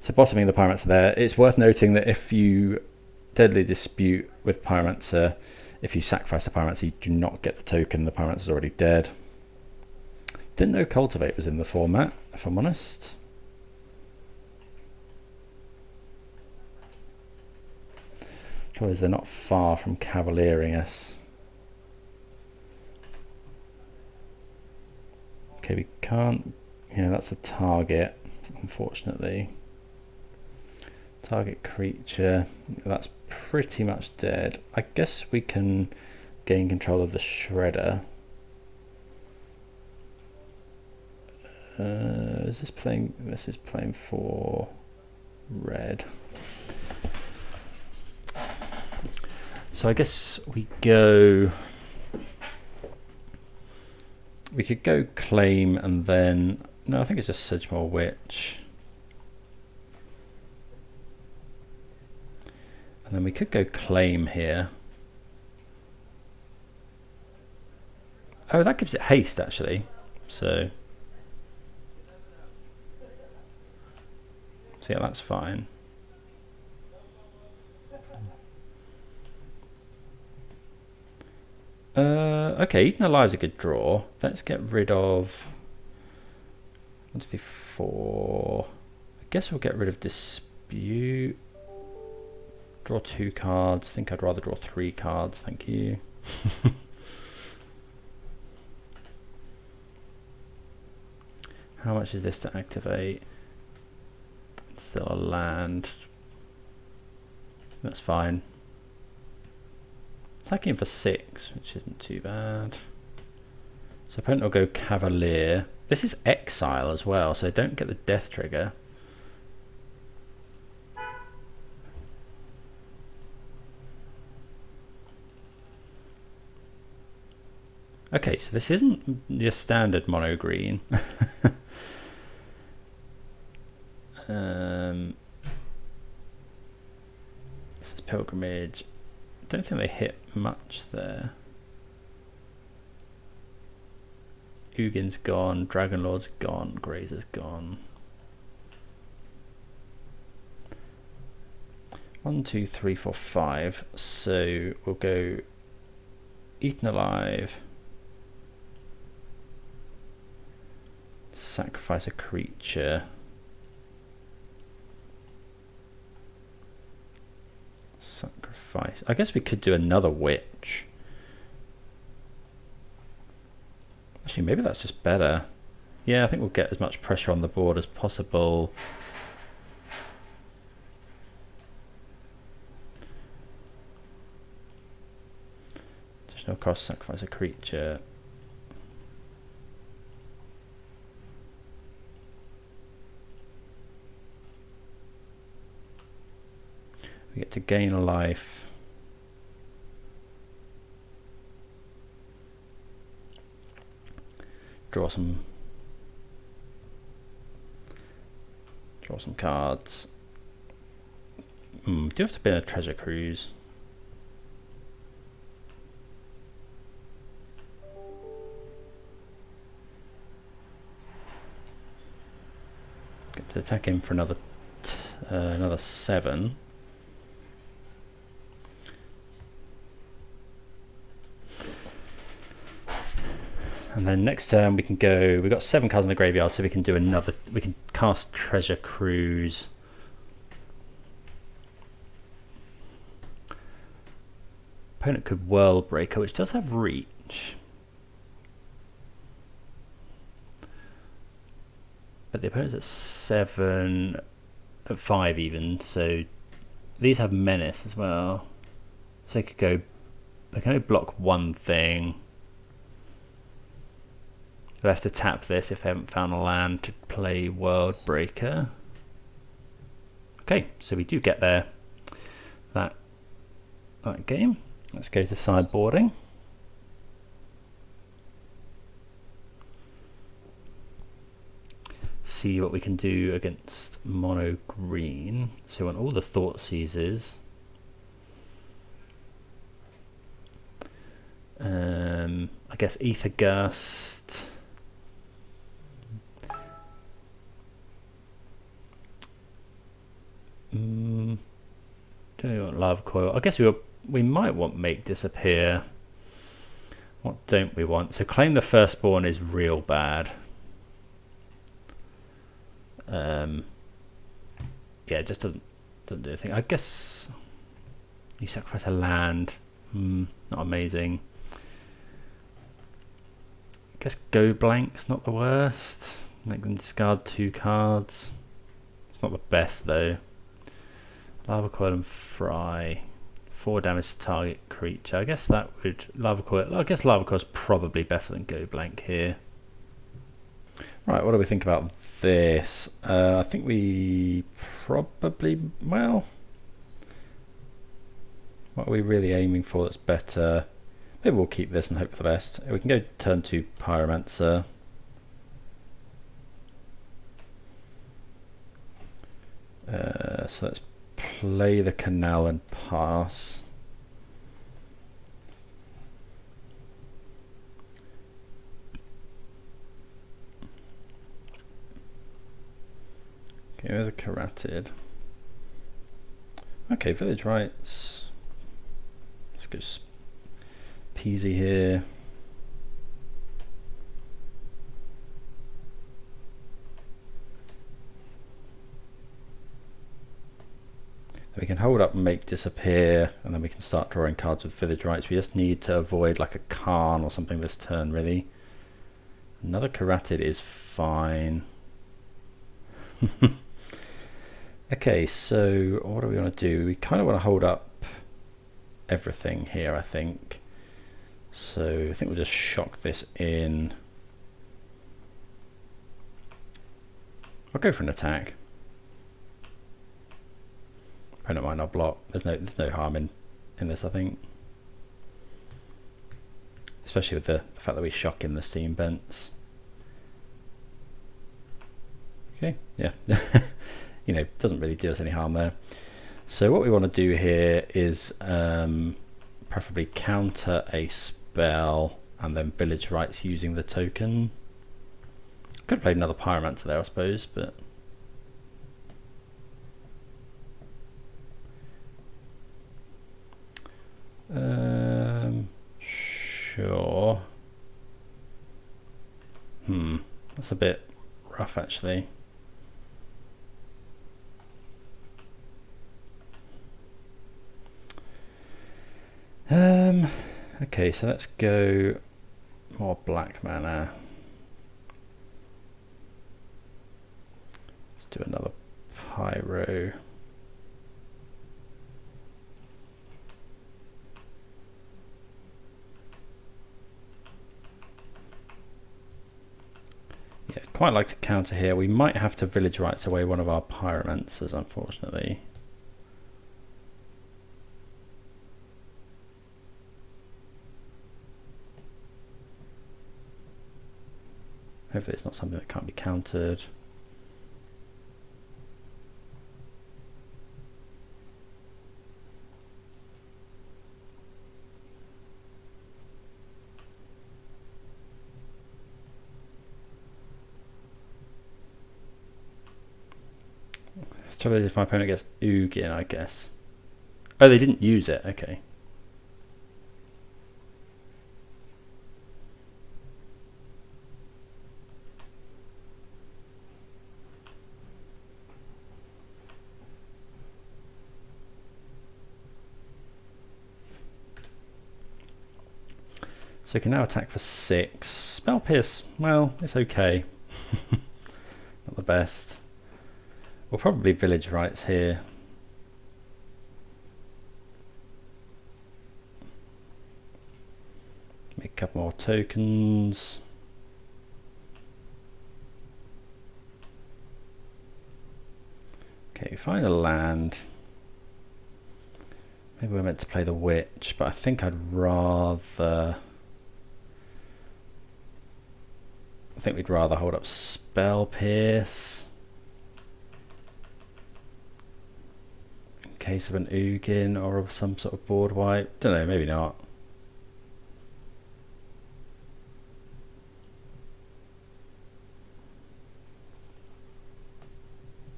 So bottoming the Pyromancer there, it's worth noting that if you Deadly Dispute with Pyromancer, if you sacrifice the Pyromancer, you do not get the token, the Pyromancer's already dead. Didn't know Cultivate was in the format, if I'm honest. Trouble is they're not far from Cavaliering us. Okay, we can't... Yeah, that's a target, unfortunately. Target creature, that's pretty much dead. I guess we can gain control of the Shredder. Is this playing? This is playing for red. So I guess we go... We could go claim and then... No, I think it's just Sedgemoor Witch. And then we could go claim here. Oh, that gives it haste actually. So yeah, that's fine. Okay, Eaten Alive's a good draw. Let's get rid of 1, 2, 3, 4. I guess we'll get rid of Dispute. Draw 2 cards. I think I'd rather draw 3 cards. Thank you. How much is this to activate? It's still a land. That's fine. Attacking for 6, which isn't too bad. So opponent will go Cavalier. This is Exile as well, so don't get the death trigger. Okay, so this isn't your standard mono green. This is Pilgrimage. I don't think they hit much there. Ugin's gone, Dragonlord's gone, Grazer's gone. 1, 2, 3, 4, 5. So we'll go Eaten Alive. Sacrifice a creature. Sacrifice. I guess we could do another Witch. Actually, maybe that's just better. Yeah, I think we'll get as much pressure on the board as possible. Additional cost, sacrifice a creature. We get to gain a life. Draw some cards. Do you have to be in a treasure cruise? Get to attack him for another 7. And then next turn we can go. We've got 7 cards in the graveyard, so we can do another. We can cast Treasure Cruise. Opponent could World Breaker, which does have reach. But the opponent's at 7, at 5 even, so these have Menace as well. So they could go. They can only block one thing. They'll have to tap this if they haven't found a land to play World Breaker. Okay, so we do get there that game. Let's go to sideboarding. See what we can do against mono green. So on all the Thought Seizes. I guess Ether Gust. Don't you want Lava Coil? I guess we might want Make Disappear. What don't we want? So Claim the Firstborn is real bad. Yeah, it just doesn't do anything. I guess you sacrifice a land. Not amazing. I guess Go Blank's not the worst. Make them discard 2 cards. It's not the best though. Lava Coil and Fry. 4 damage to target creature. I guess that would Lava Coil. I guess Lava Coil's probably better than Go Blank here. Right, what do we think about this? I think we probably, well, what are we really aiming for that's better? Maybe we'll keep this and hope for the best. We can go turn 2 Pyromancer. So let's play the Canal and pass. Okay, there's a Carotid. Okay, Village Rights. Let's go Peasy here. We can hold up and Make Disappear, and then we can start drawing cards with Village Rights. We just need to avoid like a Khan or something this turn, really. Another Carotid is fine. Okay, so what do we want to do? We kind of want to hold up everything here, I think. So I think we'll just shock this in. I'll go for an attack. Opponent might not block. There's no harm in this, I think. Especially with the fact that we shock in the Steam Bents. Okay, yeah. You know, doesn't really do us any harm there. So what we want to do here is preferably counter a spell and then Village Rights using the token. Could have played another Pyromancer there, I suppose, but sure. That's a bit rough, actually. Okay, so let's go more black mana. Let's do another Pyro. Quite like to counter here. We might have to village rights away one of our Pyromancers, unfortunately. Hopefully it's not something that can't be countered. Trouble is if my opponent gets Oog in, I guess. Oh, they didn't use it. Okay. So we can now attack for 6. Spell Pierce, well, it's okay. Not the best. We'll probably village rights here. Make a couple more tokens. Okay, find a land. Maybe we're meant to play the witch, but I think I'd rather... I think we'd rather hold up Spell Pierce. In case of an Ugin or some sort of board wipe. Don't know, maybe not.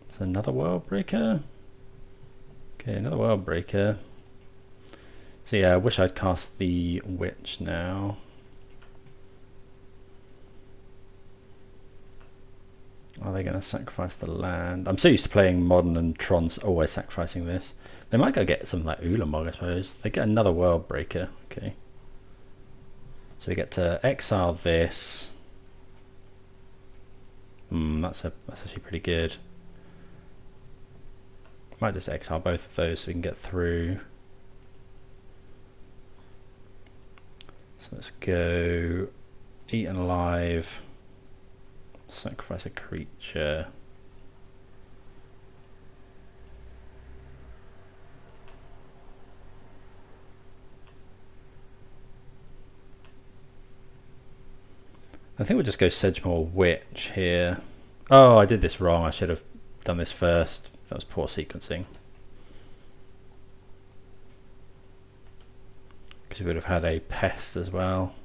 It's another World Breaker. Okay, another World Breaker. So yeah, I wish I'd cast the Witch now. Are they going to sacrifice the land? I'm so used to playing Modern and Tron's always sacrificing this. They might go get something like Ulamog, I suppose. They get another World Breaker. Okay. So we get to exile this. That's actually pretty good. Might just exile both of those so we can get through. So let's go Eaten Alive. Sacrifice a creature. I think we'll just go Sedgemoor Witch here. Oh, I did this wrong. I should have done this first. That was poor sequencing. Because we would have had a pest as well.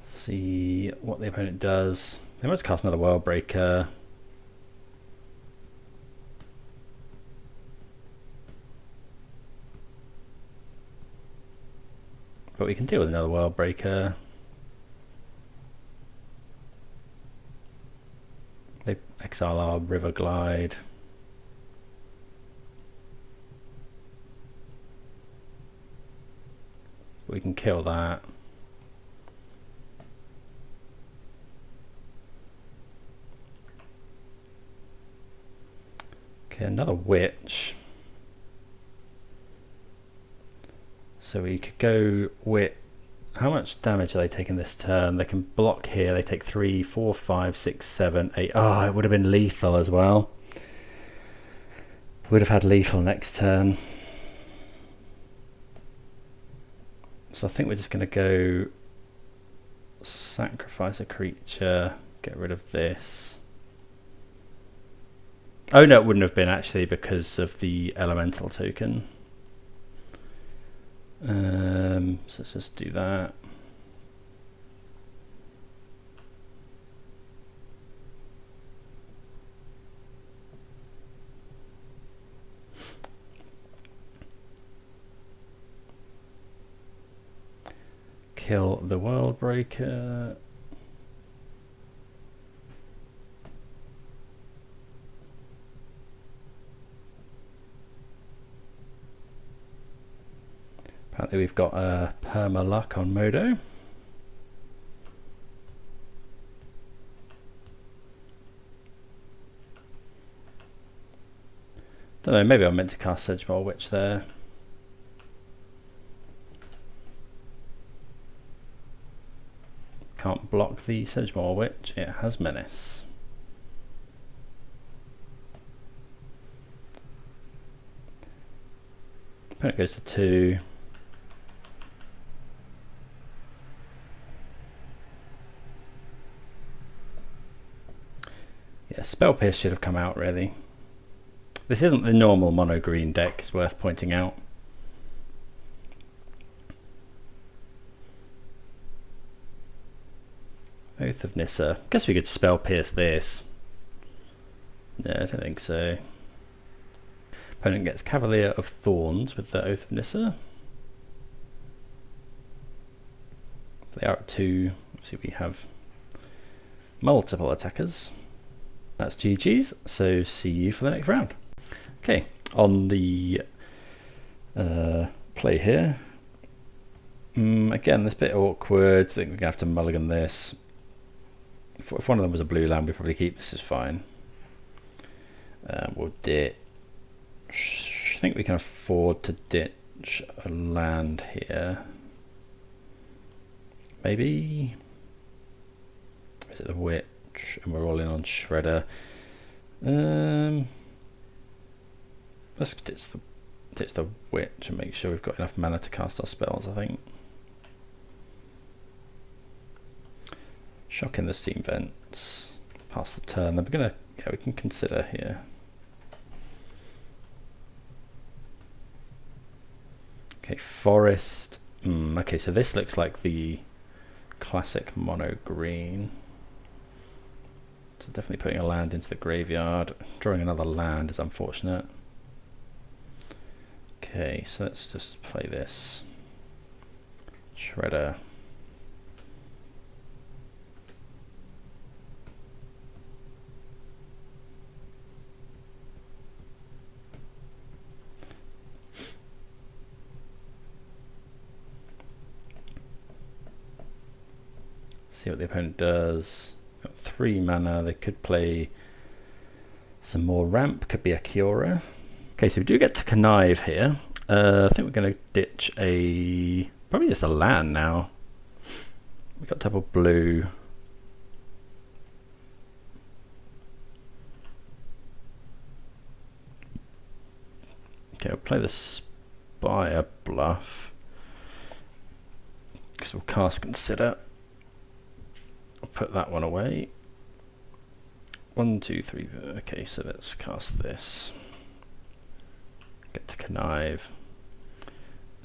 See what the opponent does. They might cast another World Breaker. But we can deal with another World Breaker. They exile our River Glide. We can kill that. Okay, another Witch. So we could go with... How much damage are they taking this turn? They can block here. They take 3, 4, 5, 6, 7, 8. Oh, it would have been lethal as well. Would have had lethal next turn. So I think we're just going to go sacrifice a creature, get rid of this. Oh no, it wouldn't have been actually because of the elemental token. So let's just do that. Kill the World Breaker. Apparently we've got a perma luck on Modo. Don't know, maybe I meant to cast Sedgemoor Witch there. Can't block the Sedgemoor Witch, it has Menace. Opponent goes to 2. Yeah, Spell Pierce should have come out really. This isn't the normal mono green deck, it's worth pointing out. Oath of Nissa. Guess we could Spell Pierce this. No, I don't think so. Opponent gets Cavalier of Thorns with the Oath of Nissa. They are at 2. Obviously we have multiple attackers. That's GG's, so see you for the next round. Okay, on the play here. Again, this bit awkward. I think we're going to have to mulligan this. If one of them was a blue land, we'd probably keep this, is fine. We'll ditch. I think we can afford to ditch a land here. Maybe. Is it the Witch? And we're all in on Shredder. Let's ditch the Witch and make sure we've got enough mana to cast our spells, I think. Shock in the Steam Vents. Pass the turn. Then we're gonna, yeah, we can consider here. Okay, Forest. Okay, so this looks like the classic mono green. So definitely putting a land into the graveyard. Drawing another land is unfortunate. Okay, so let's just play this. Shredder. See what the opponent does. Got 3 mana. They could play some more ramp. Could be a Kiora. Okay, so we do get to connive here. I think we're going to ditch probably just a land now. We've got double blue. Okay, we'll play the Spire Bluff. Because we'll cast Consider. I'll put that one away. 1, 2, 3. Okay, so let's cast this. Get to connive.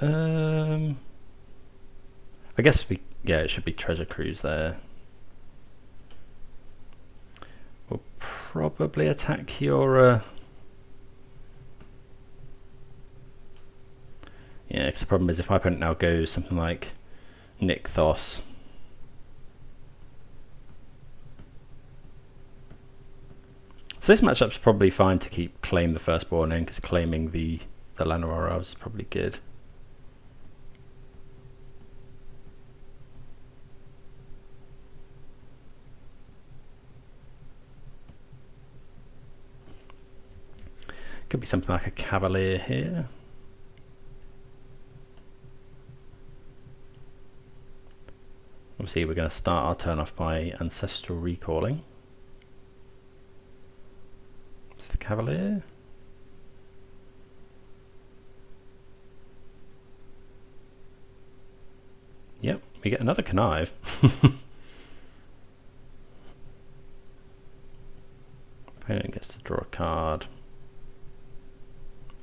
I guess it should be Treasure Cruise there. We'll probably attack Kiora. Yeah, because the problem is if my opponent now goes something like Nykthos. So this matchup's probably fine to keep Claim the Firstborn in, because claiming the Llanowar is probably good. Could be something like a Cavalier here. Obviously we're going to start our turn off by Ancestral Recalling. The Cavalier. Yep, we get another connive. Opponent gets to draw a card.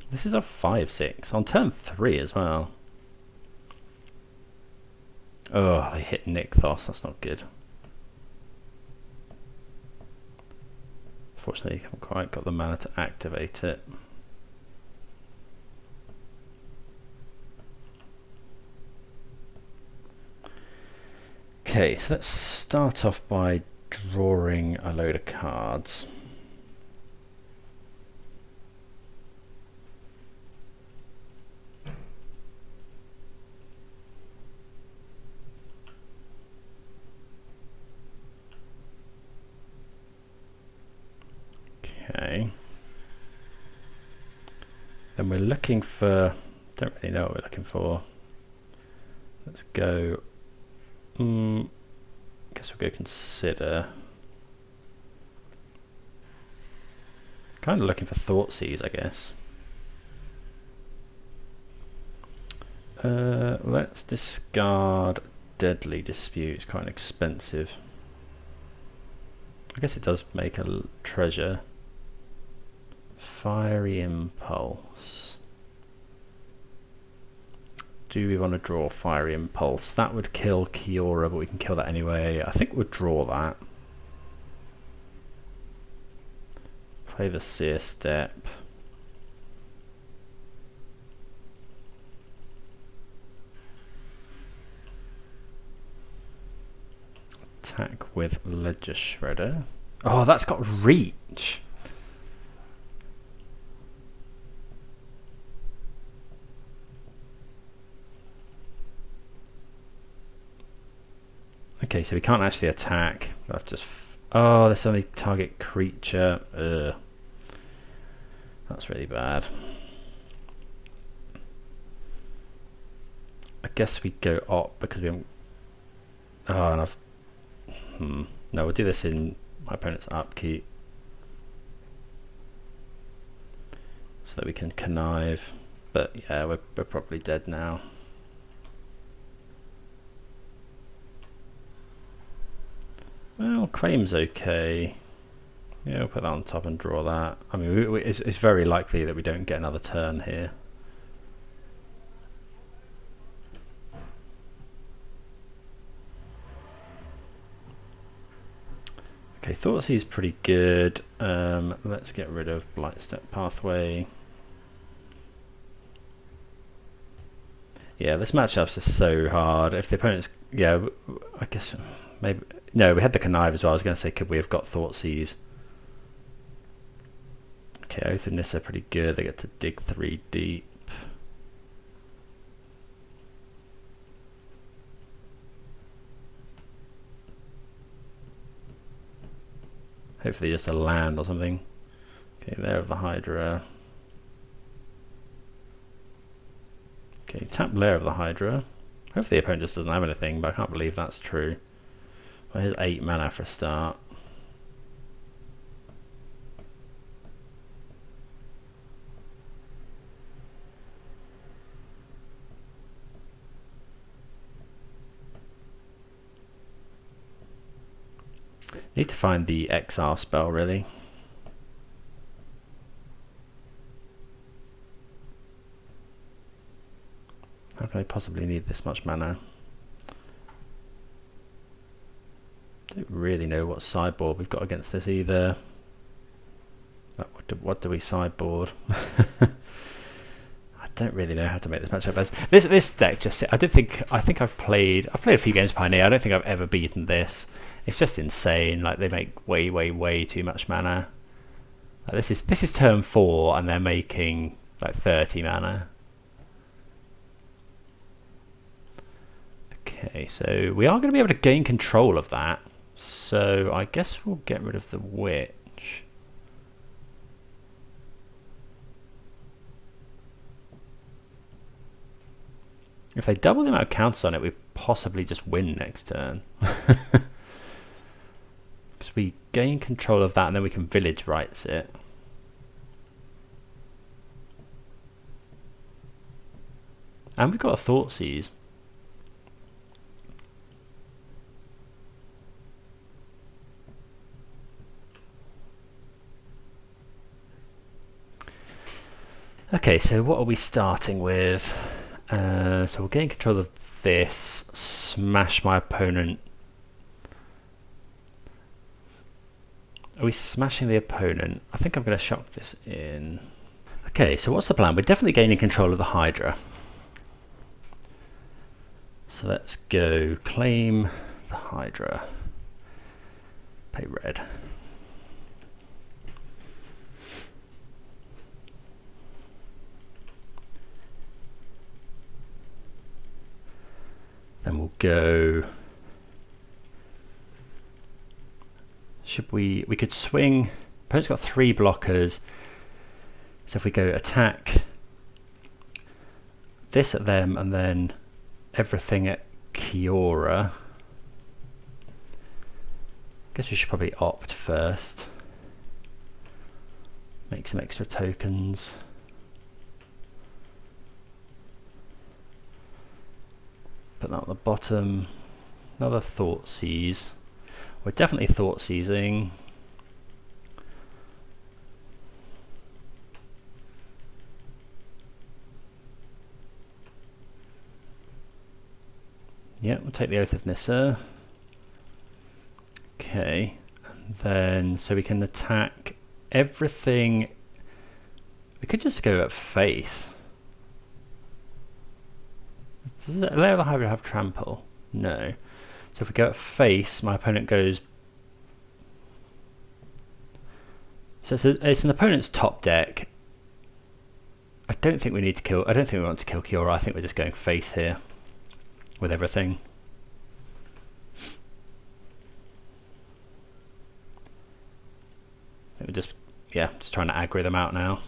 This is a 5/6 on turn 3 as well. Oh, they hit Nykthos. That's not good. Fortunately, I haven't quite got the mana to activate it. Okay, so let's start off by drawing a load of cards. Okay. Then we're looking for, don't really know what we're looking for. Let's go, guess we'll go consider. Kind of looking for Thoughtseize, I guess. Let's discard Deadly Dispute. It's quite expensive. I guess it does make a treasure. Fiery Impulse. Do we want to draw Fiery Impulse? That would kill Kiora, but we can kill that anyway. I think we'll draw that. Play the Seer Step. Attack with Ledger Shredder. Oh, that's got reach. Okay, so we can't actually attack. We'll have to just. Oh, that's only target creature. Ugh. That's really bad. I guess we go op because we haven't. Oh, and I've. No, we'll do this in my opponent's upkeep so that we can connive. But yeah, we're probably dead now. Well, claim's okay. Yeah, we'll put that on top and draw that. I mean, it's very likely that we don't get another turn here. Okay, Thoughtseize is pretty good. Let's get rid of Blightstep Pathway. Yeah, this matchup's just so hard. If the opponent's, yeah, I guess maybe no. We had the connive as well. I was going to say, could we have got Thoughtseize? Okay, Oath of Nissa pretty good. They get to dig 3 deep. Hopefully just a land or something. Okay, there of the Hydra. Okay, tap Lair of the Hydra. Hopefully the opponent just doesn't have anything, but I can't believe that's true. Well, here's 8 mana for a start. Need to find the Exile spell, really. How can I possibly need this much mana? Don't really know what sideboard we've got against this either. What do we sideboard? I don't really know how to make this matchup best. This deck just, I think I've played a few games Pioneer. I don't think I've ever beaten this. It's just insane. Like, they make way too much mana. Like, this is turn 4 and they're making like 30 mana. Okay, so we are going to be able to gain control of that. So I guess we'll get rid of the Witch. If they double the amount of counters on it, we possibly just win next turn. Because we gain control of that and then we can Village Rights it. And we've got a Thoughtseize. Okay, so what are we starting with? So we'll gain control of this, smash my opponent. Are we smashing the opponent? I think I'm going to shock this in. Okay, so what's the plan? We're definitely gaining control of the Hydra. So let's go claim the Hydra. Pay red. Then we'll go. Should we could swing. Opponent's got 3 blockers. So if we go attack this at them and then everything at Kiora. Guess we should probably opt first. Make some extra tokens. Put that on the bottom. Another Thoughtseize. We're definitely Thoughtseizing. Yeah, we'll take the Oath of Nissa. Okay, and then so we can attack everything. We could just go at face. Does it allow the hybrid to have trample? No. So if we go at face, my opponent goes. So it's an opponent's top deck. I don't think we need to kill. I don't think we want to kill Kiora. I think we're just going face here with everything. I think we're just trying to aggro them out now.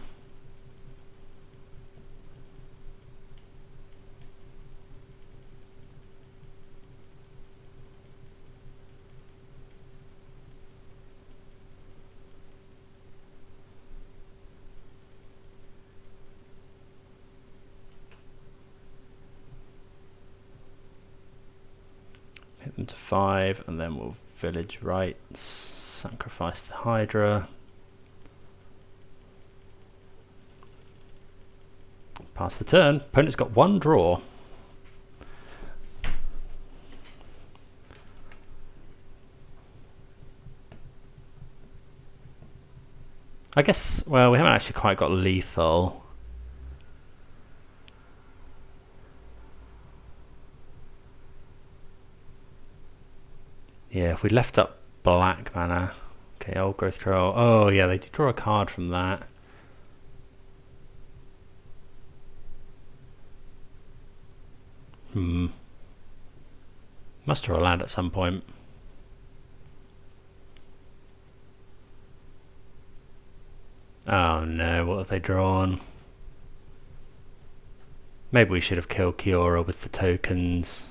Hit them to 5 and then we'll village rights, sacrifice the Hydra. Pass the turn. Opponent's got 1 draw. I guess, well, we haven't actually quite got lethal. Yeah, if we left up black mana. Okay, Old Growth Troll. Oh yeah, they did draw a card from that. Must draw a land at some point. Oh no, what have they drawn? Maybe we should have killed Kiora with the tokens.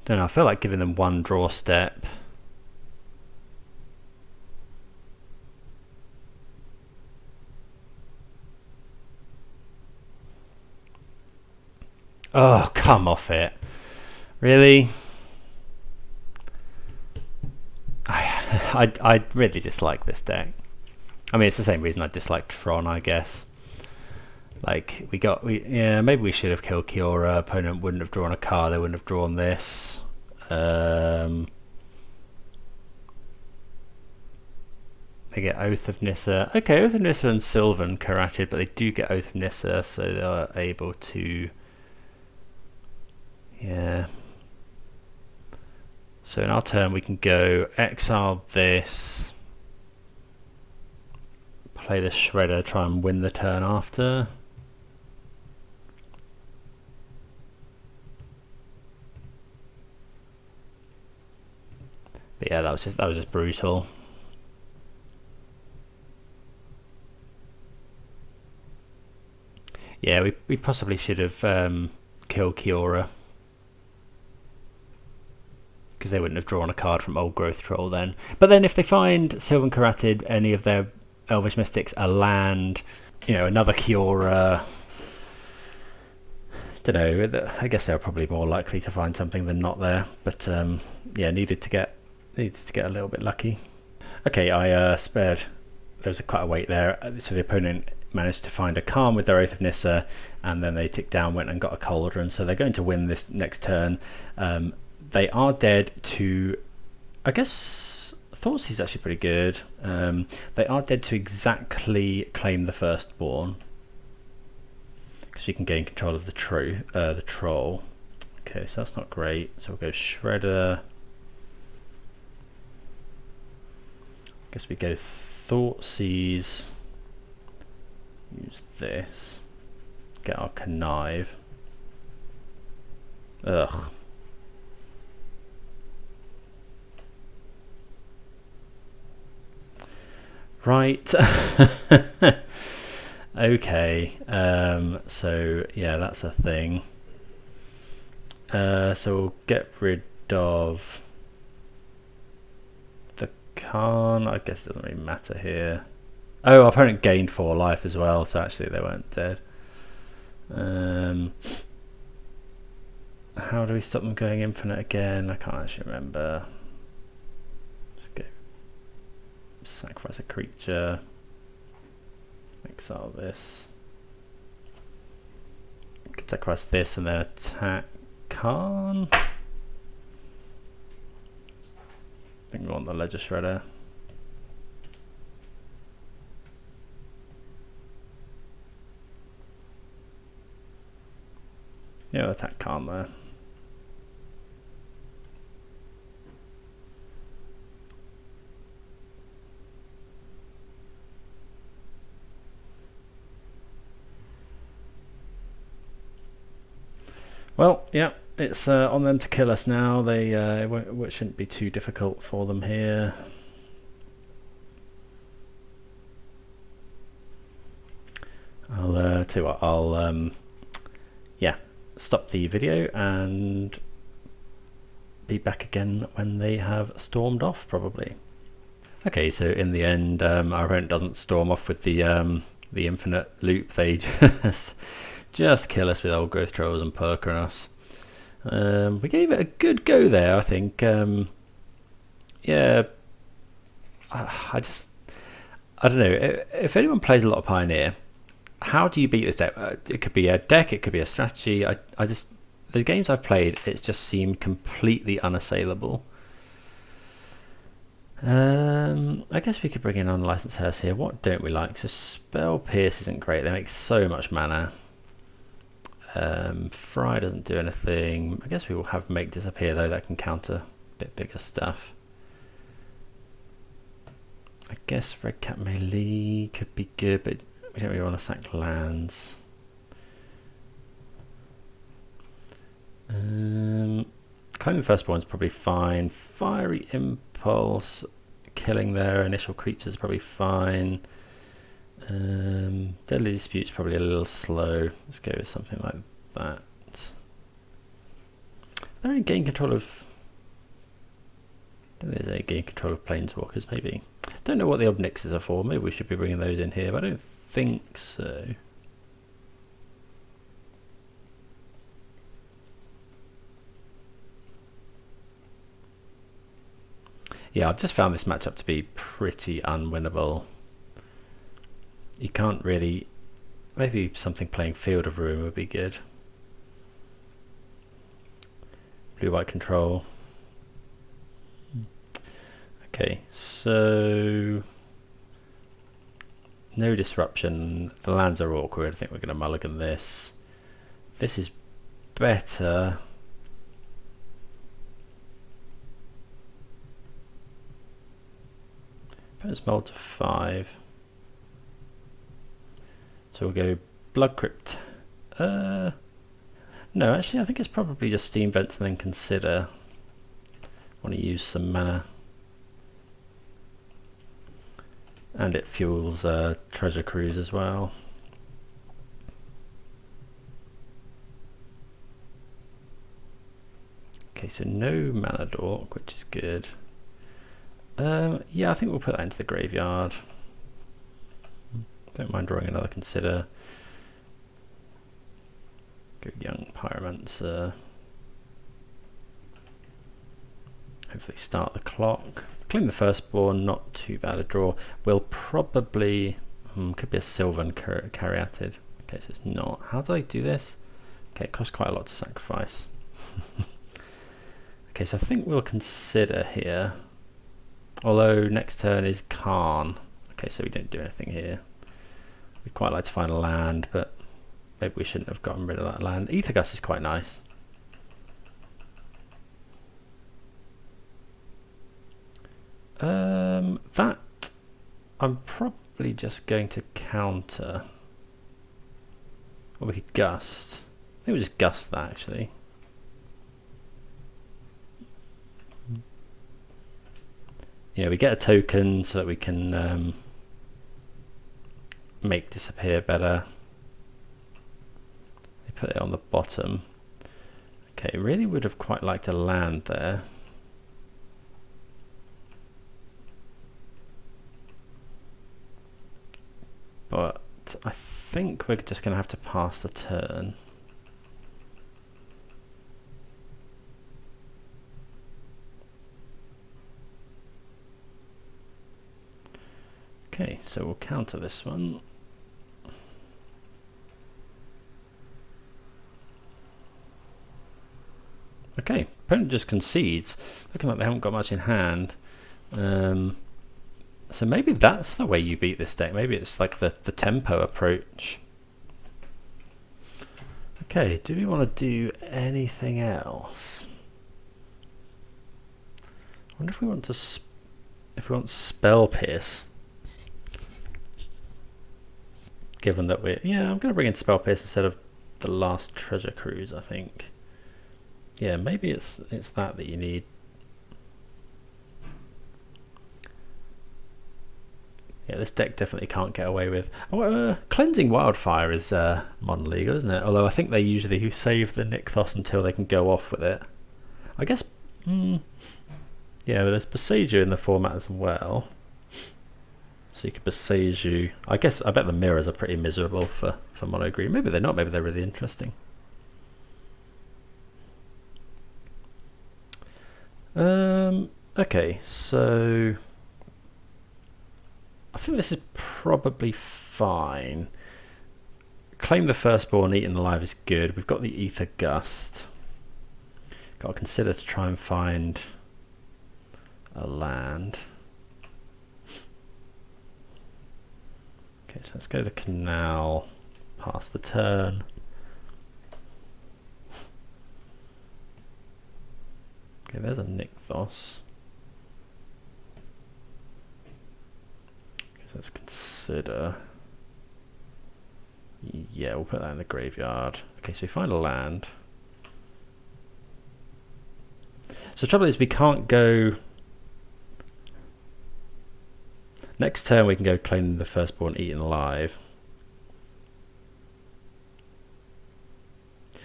Don't know, I feel like giving them 1 draw step. Oh, come off it. Really? I really dislike this deck. I mean, it's the same reason I dislike Tron, I guess. Like, yeah, maybe we should have killed Kiora. Opponent wouldn't have drawn a card, they wouldn't have drawn this. They get Oath of Nissa. Okay, Oath of Nissa and Sylvan Karated, but they do get Oath of Nissa, so they're able to... Yeah. So in our turn we can go exile this, play the Shredder, try and win the turn after. But yeah, that was just brutal. Yeah, we possibly should have killed Kiora, because they wouldn't have drawn a card from Old Growth Troll then. But then if they find Sylvan Karated, any of their Elvish Mystics, a land, you know, another Kiora, don't know, I guess they were probably more likely to find something than not there. But yeah, needed to get a little bit lucky. Okay, I spared. There was quite a wait there, so the opponent managed to find a Calm with their Oath of Nissa, and then they ticked down, went and got a Cauldron, so they're going to win this next turn. They are dead to, I guess, Thoughtseize is actually pretty good. They are dead to exactly claim the Firstborn, because we can gain control of the troll. Okay, so that's not great. So we'll go Shredder. Guess we go Thoughtseize. Use this. Get our Connive. Ugh. Right. Okay, so yeah, that's a thing. So we'll get rid of the Khan. I guess it doesn't really matter here. Oh, our opponent gained 4 life as well, so actually they weren't dead. How do we stop them going infinite again? I can't actually remember. Just go sacrifice a creature. Exile this. Could sacrifice this and then attack Khan. I think we want the Ledger Shredder. Yeah, attack Khan there. Well, yeah, it's on them to kill us now. They it shouldn't be too difficult for them here. I'll tell you what, I'll yeah, stop the video and be back again when they have stormed off, probably. Okay, so in the end, our opponent doesn't storm off with the infinite loop. They just kill us with old growth trolls and perk on us. We gave it a good go there, I think. Yeah, I don't know. If anyone plays a lot of Pioneer, how do you beat this deck? It could be a deck, it could be a strategy. The games I've played, it's just seemed completely unassailable. I guess we could bring in Unlicensed Hearse here. What don't we like? So Spell Pierce isn't great. They make so much mana. Fry doesn't do anything. I guess we will have Make Disappear though. That can counter a bit bigger stuff. I guess Red Cap Melee could be good, but we don't really want to sack lands. Claiming the Firstborn is probably fine. Fiery Impulse, killing their initial creatures is probably fine. Deadly Dispute's probably a little slow. Let's go with something like that. Are there any gain control of... I think there's a gain control of Planeswalkers, maybe. Don't know what the Obnixes are for. Maybe we should be bringing those in here, but I don't think so. Yeah, I've just found this matchup to be pretty unwinnable. You can't really... Maybe something playing Field of Ruin would be good. Blue-white control. Okay, so... No disruption. The lands are awkward. I think we're going to mulligan this. This is better. Put us mold to 5. So we'll go Blood Crypt. No, actually I think it's probably just Steam Vents and then Consider. Want to use some mana. And it fuels Treasure Cruise as well. Okay, so no Mana Dork, which is good. Yeah, I think we'll put that into the graveyard. Don't mind drawing another Consider. Go young Pyromancer. Hopefully start the clock. Claim the Firstborn, not too bad a draw. We'll probably... could be a Sylvan Caryatid. Okay, so it's not. How do I do this? Okay, it costs quite a lot to sacrifice. Okay, so I think we'll Consider here. Although next turn is Khan. Okay, so we don't do anything here. We'd quite like to find a land, but maybe we shouldn't have gotten rid of that land. Aethergust is quite nice. That I'm probably just going to counter. Or we could Gust. I think we'll just Gust that actually. You know, we get a token so that we can make disappear better. They put it on the bottom. Okay, really would have quite liked a land there. But I think we're just going to have to pass the turn. Okay, so we'll counter this one. Okay, opponent just concedes. Looking like they haven't got much in hand. So maybe that's the way you beat this deck. Maybe it's like the tempo approach. Okay, do we want to do anything else? I wonder if we want to Spell Pierce. Given that I'm going to bring in Spell Pierce instead of the last Treasure Cruise, I think. Yeah, maybe it's that you need. Yeah, this deck definitely can't get away with. Cleansing Wildfire is non-legal, isn't it? Although I think they usually save the Nykthos until they can go off with it. I guess. Yeah, but there's Besieger in the format as well. So you could Besieger. I bet the mirrors are pretty miserable for mono green. Maybe they're not. Maybe they're really interesting. Okay, so I think this is probably fine. Claim the Firstborn, Eaten Alive is good. We've got the Ether Gust. Got to consider to try and find a land. Okay, so let's go the Canal, pass the turn. Okay, there's a Nykthos. Okay, so let's consider. Yeah, we'll put that in the graveyard. Okay, so we find a land. So the trouble is we can't go. Next turn we can go claim the Firstborn, Eaten Alive.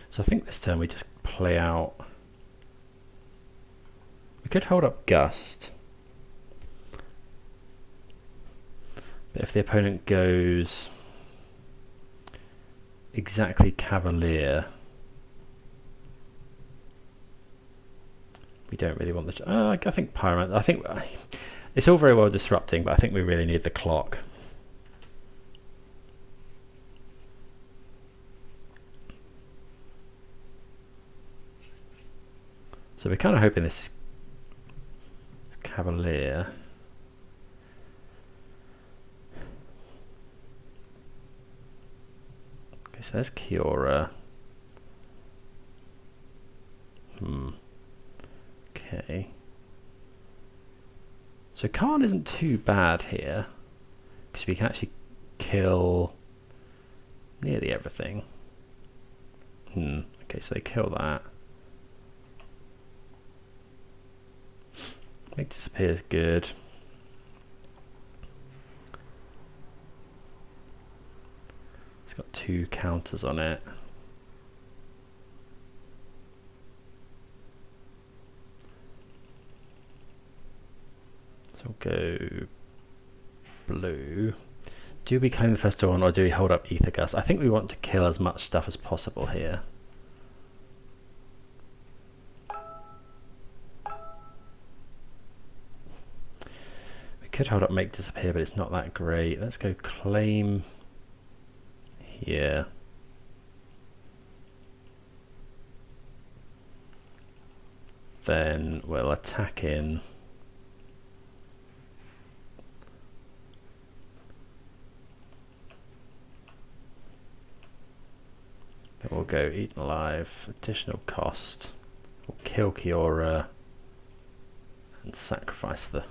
So I think this turn we just play out. We could hold up Gust. But if the opponent goes exactly Cavalier, we don't really want the. I think Pyromancer. I think it's all very well disrupting, but I think we really need the clock. So we're kind of hoping this is Cavalier. Okay, so there's Kiora. Okay. So Khan isn't too bad here, because we can actually kill nearly everything. Okay, so they kill that. Make Disappear is good. It's got 2 counters on it. So we'll go blue. Do we claim the first one or do we hold up Ether Gust? I think we want to kill as much stuff as possible here. Could hold up Make Disappear, but it's not that great. Let's go claim here. Then we'll attack in. Then we'll go Eaten Alive, additional cost. We'll kill Kiora and sacrifice the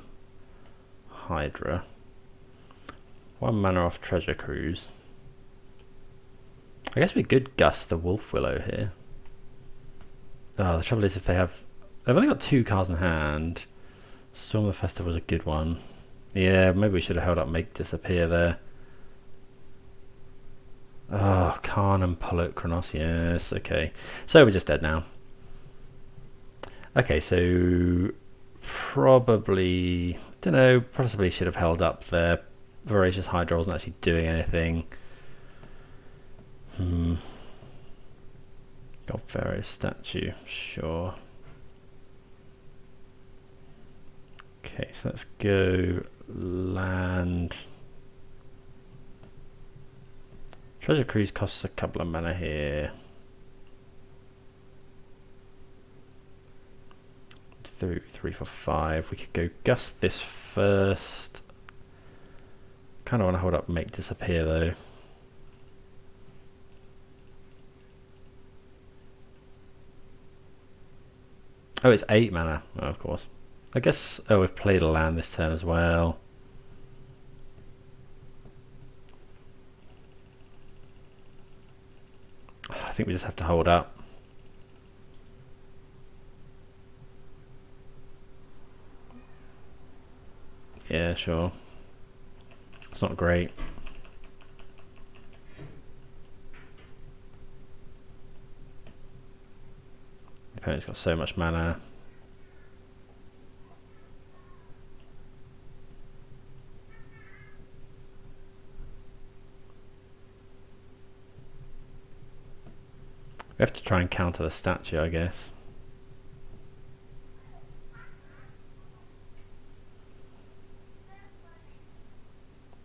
Hydra. 1 mana off Treasure Cruise. I guess we could Gust the Wolf Willow here. Oh, the trouble is if they've only got 2 cards in hand. Storm of the Festival is a good one. Yeah, maybe we should have held up Make Disappear there. Oh, Khan and Polokronos, yes, okay. So we're just dead now. Okay, so probably, don't know, possibly should have held up there. Voracious Hydra wasn't actually doing anything. God Pharaoh statue, sure. Okay, so let's go land. Treasure Cruise costs a couple of mana here. 3 for 5. We could go Gust this first. Kind of want to hold up Make Disappear though. Oh, it's 8 mana. Oh, of course. I guess. Oh, we've played a land this turn as well. I think we just have to hold up. Yeah, sure. It's not great. The opponent's got so much mana. We have to try and counter the statue, I guess.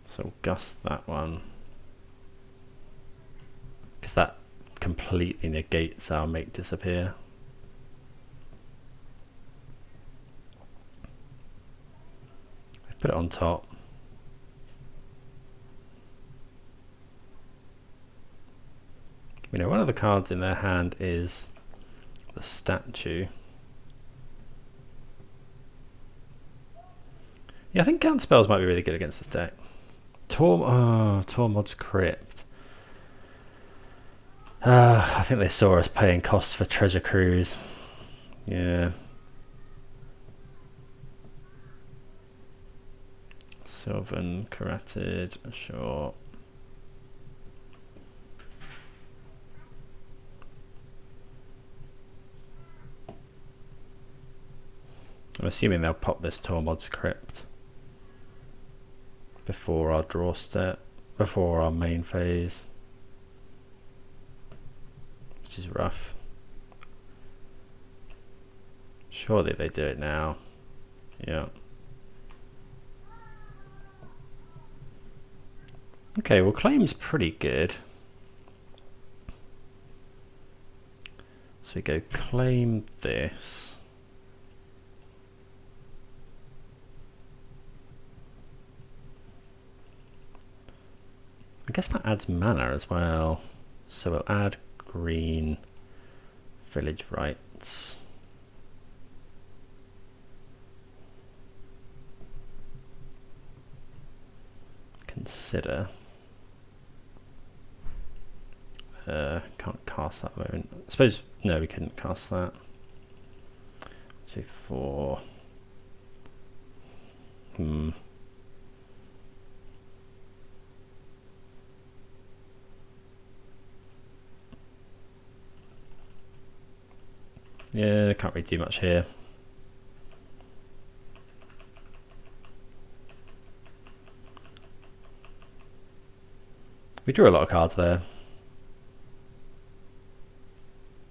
So we'll Gust that one. Because that completely negates our Make Disappear. Put it on top. You know, one of the cards in their hand is the statue. Yeah, I think counter spells might be really good against this deck. Tormod's Crypt. I think they saw us paying costs for Treasure Cruise. Yeah. Sylvan, Carotid, sure. I'm assuming they'll pop this Tormod's Crypt before our draw step, before our main phase, which is rough. Surely they do it now. Yeah. Okay, well, Claim's pretty good. So we go Claim this. I guess that adds mana as well. So we'll add green village rights. Consider. Can't cast that at the moment. I suppose, no, we couldn't cast that. 2, 4. Yeah, can't really do much here. We drew a lot of cards there.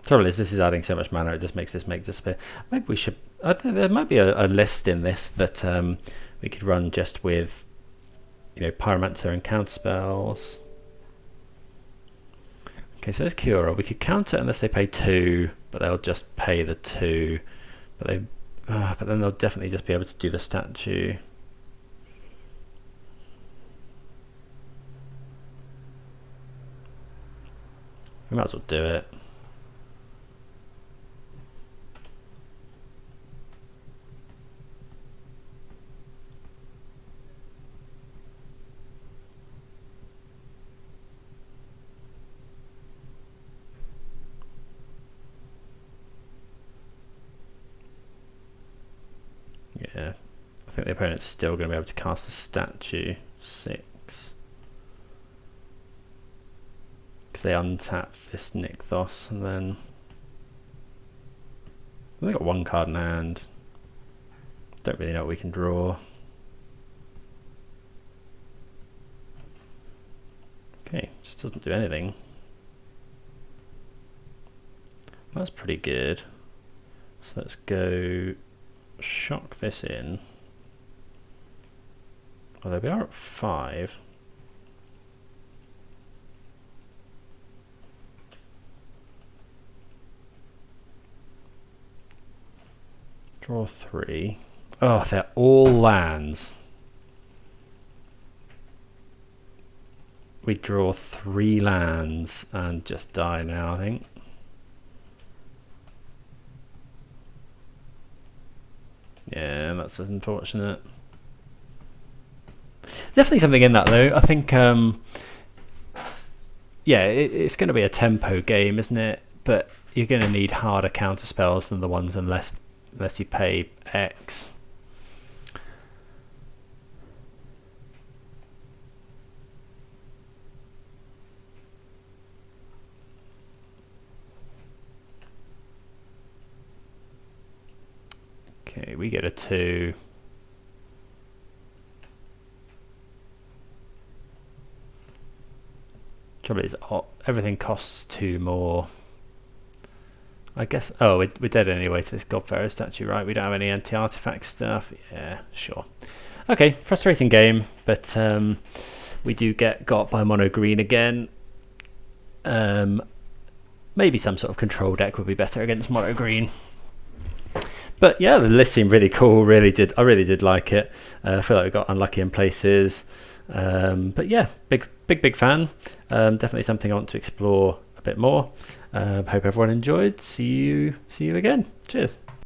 Trouble is, this is adding so much mana, it just makes this Make Disappear. Maybe we should, I don't know, there might be a list in this that we could run just with, you know, Pyromancer and counter spells. Okay, so there's Cura. We could counter unless they pay 2, but they'll just pay the 2. But then they'll definitely just be able to do the statue. We might as well do it. Yeah, I think the opponent's still going to be able to cast the statue. 6. because they untap this Nykthos, and then they got one card in hand. Don't really know what we can draw. Okay, just doesn't do anything. That's pretty good. So let's go shock this in. Although we are at 5. Draw 3. Oh, they're all lands. We draw 3 lands and just die now, I think. Yeah, that's unfortunate. Definitely something in that though. I think, yeah, it's going to be a tempo game, isn't it? But you're going to need harder counter spells than the ones unless you pay X. Okay, we get a 2. Trouble is, everything costs 2 more. I guess. Oh, we're dead anyway to this Godbearer statue, right? We don't have any anti-artifact stuff. Yeah, sure. Okay, frustrating game, but we do get got by mono green again. Maybe some sort of control deck would be better against mono green. But yeah, the list seemed really cool. I really did like it. I feel like we got unlucky in places. But yeah, big fan. Definitely something I want to explore a bit more. Hope everyone enjoyed. See you again. Cheers.